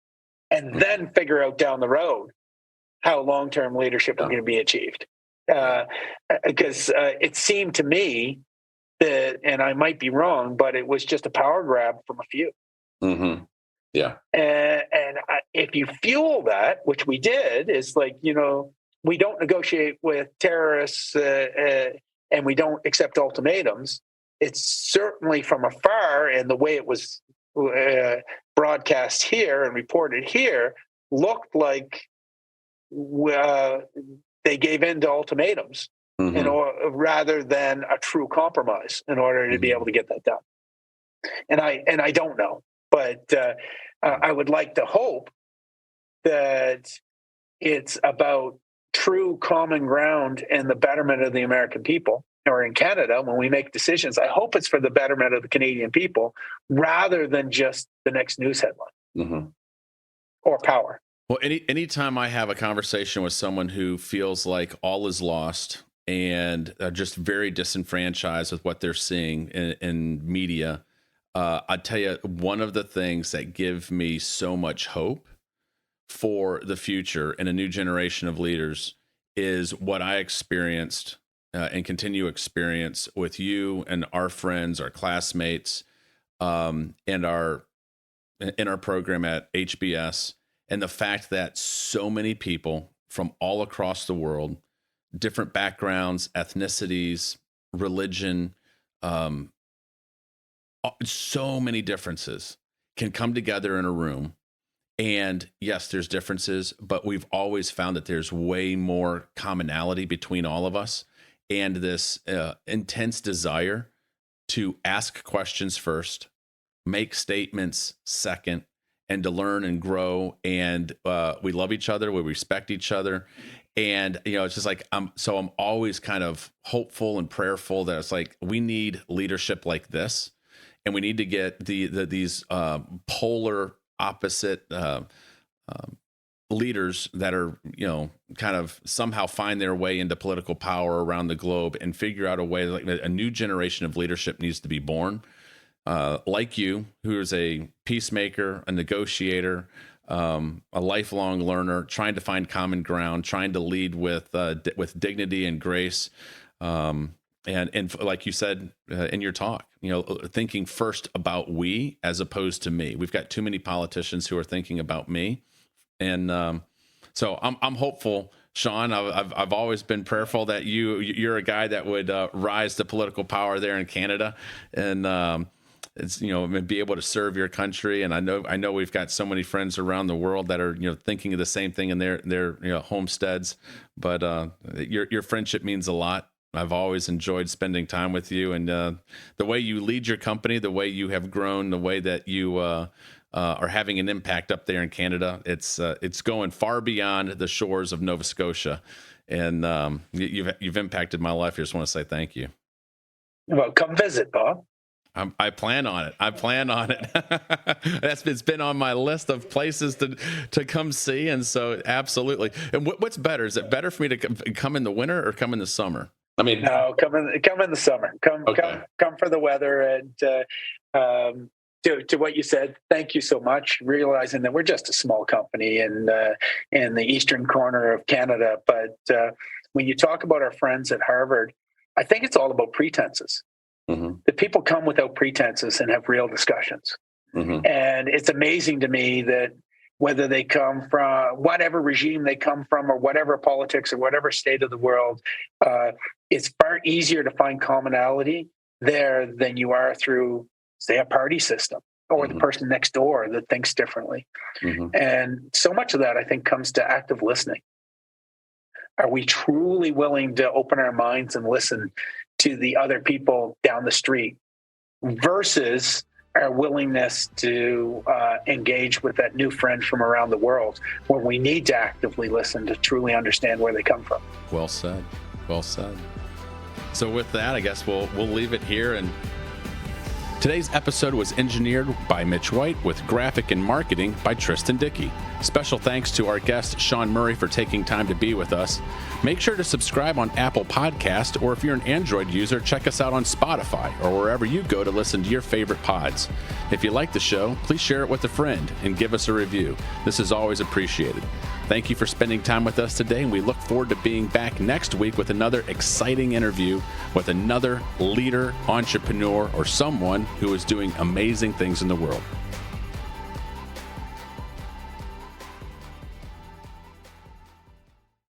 and then figure out down the road how long-term leadership is going to be achieved. Because it seemed to me that, and I might be wrong, but it was just a power grab from a few. Yeah. And if you fuel that, which we did, is like, we don't negotiate with terrorists and we don't accept ultimatums. It's certainly from afar, and the way it was broadcast here and reported here looked like they gave in to ultimatums rather than a true compromise in order to be able to get that done. And I don't know, but I would like to hope that it's about true common ground and the betterment of the American people. Or in Canada, when we make decisions, I hope it's for the betterment of the Canadian people rather than just the next news headline or power. Well, anytime I have a conversation with someone who feels like all is lost and just very disenfranchised with what they're seeing in media, I tell you, one of the things that give me so much hope for the future and a new generation of leaders is what I experienced and continue to experience with you and our friends, our classmates, and in our program at HBS, and the fact that so many people from all across the world, different backgrounds, ethnicities, religion, so many differences can come together in a room. And yes, there's differences, but we've always found that there's way more commonality between all of us. And this intense desire to ask questions first, make statements second, and to learn and grow. And we love each other, we respect each other. And, it's just like, I'm always kind of hopeful and prayerful that it's like, we need leadership like this. And we need to get these polar opposite leaders that are, kind of somehow find their way into political power around the globe and figure out a way, like a new generation of leadership needs to be born, like you, who is a peacemaker, a negotiator, a lifelong learner, trying to find common ground, trying to lead with dignity and grace. And like you said in your talk, thinking first about we as opposed to me. We've got too many politicians who are thinking about me. And so I'm hopeful, Sean. I've always been prayerful that you're a guy that would rise to political power there in Canada, and it's be able to serve your country. And I know we've got so many friends around the world that are thinking of the same thing in their homesteads. But your friendship means a lot. I've always enjoyed spending time with you, and the way you lead your company, the way you have grown, the way that you are having an impact up there in Canada. It's going far beyond the shores of Nova Scotia, and you've impacted my life. I just want to say thank you. Well, come visit, Bob. I plan on it. It's been on my list of places to come see, and so absolutely. And what's better? Is it better for me to come in the winter or come in the summer? I mean, no, come in the summer. Come for the weather. And to what you said, thank you so much. Realizing that we're just a small company in the eastern corner of Canada, but when you talk about our friends at Harvard, I think it's all about pretenses. That people come without pretenses and have real discussions. And it's amazing to me that whether they come from whatever regime they come from or whatever politics or whatever state of the world, it's far easier to find commonality there than you are through, say, a party system or the person next door that thinks differently. And so much of that, I think, comes to active listening. Are we truly willing to open our minds and listen to the other people down the street versus our willingness to engage with that new friend from around the world when we need to actively listen to truly understand where they come from. Well said. Well said. So with that, I guess we'll leave it here. And today's episode was engineered by Mitch White with graphic and marketing by Tristan Dickie. Special thanks to our guest, Sean Murray, for taking time to be with us. Make sure to subscribe on Apple Podcast, or if you're an Android user, check us out on Spotify or wherever you go to listen to your favorite pods. If you like the show, please share it with a friend and give us a review. This is always appreciated. Thank you for spending time with us today, and we look forward to being back next week with another exciting interview with another leader, entrepreneur, or someone who is doing amazing things in the world.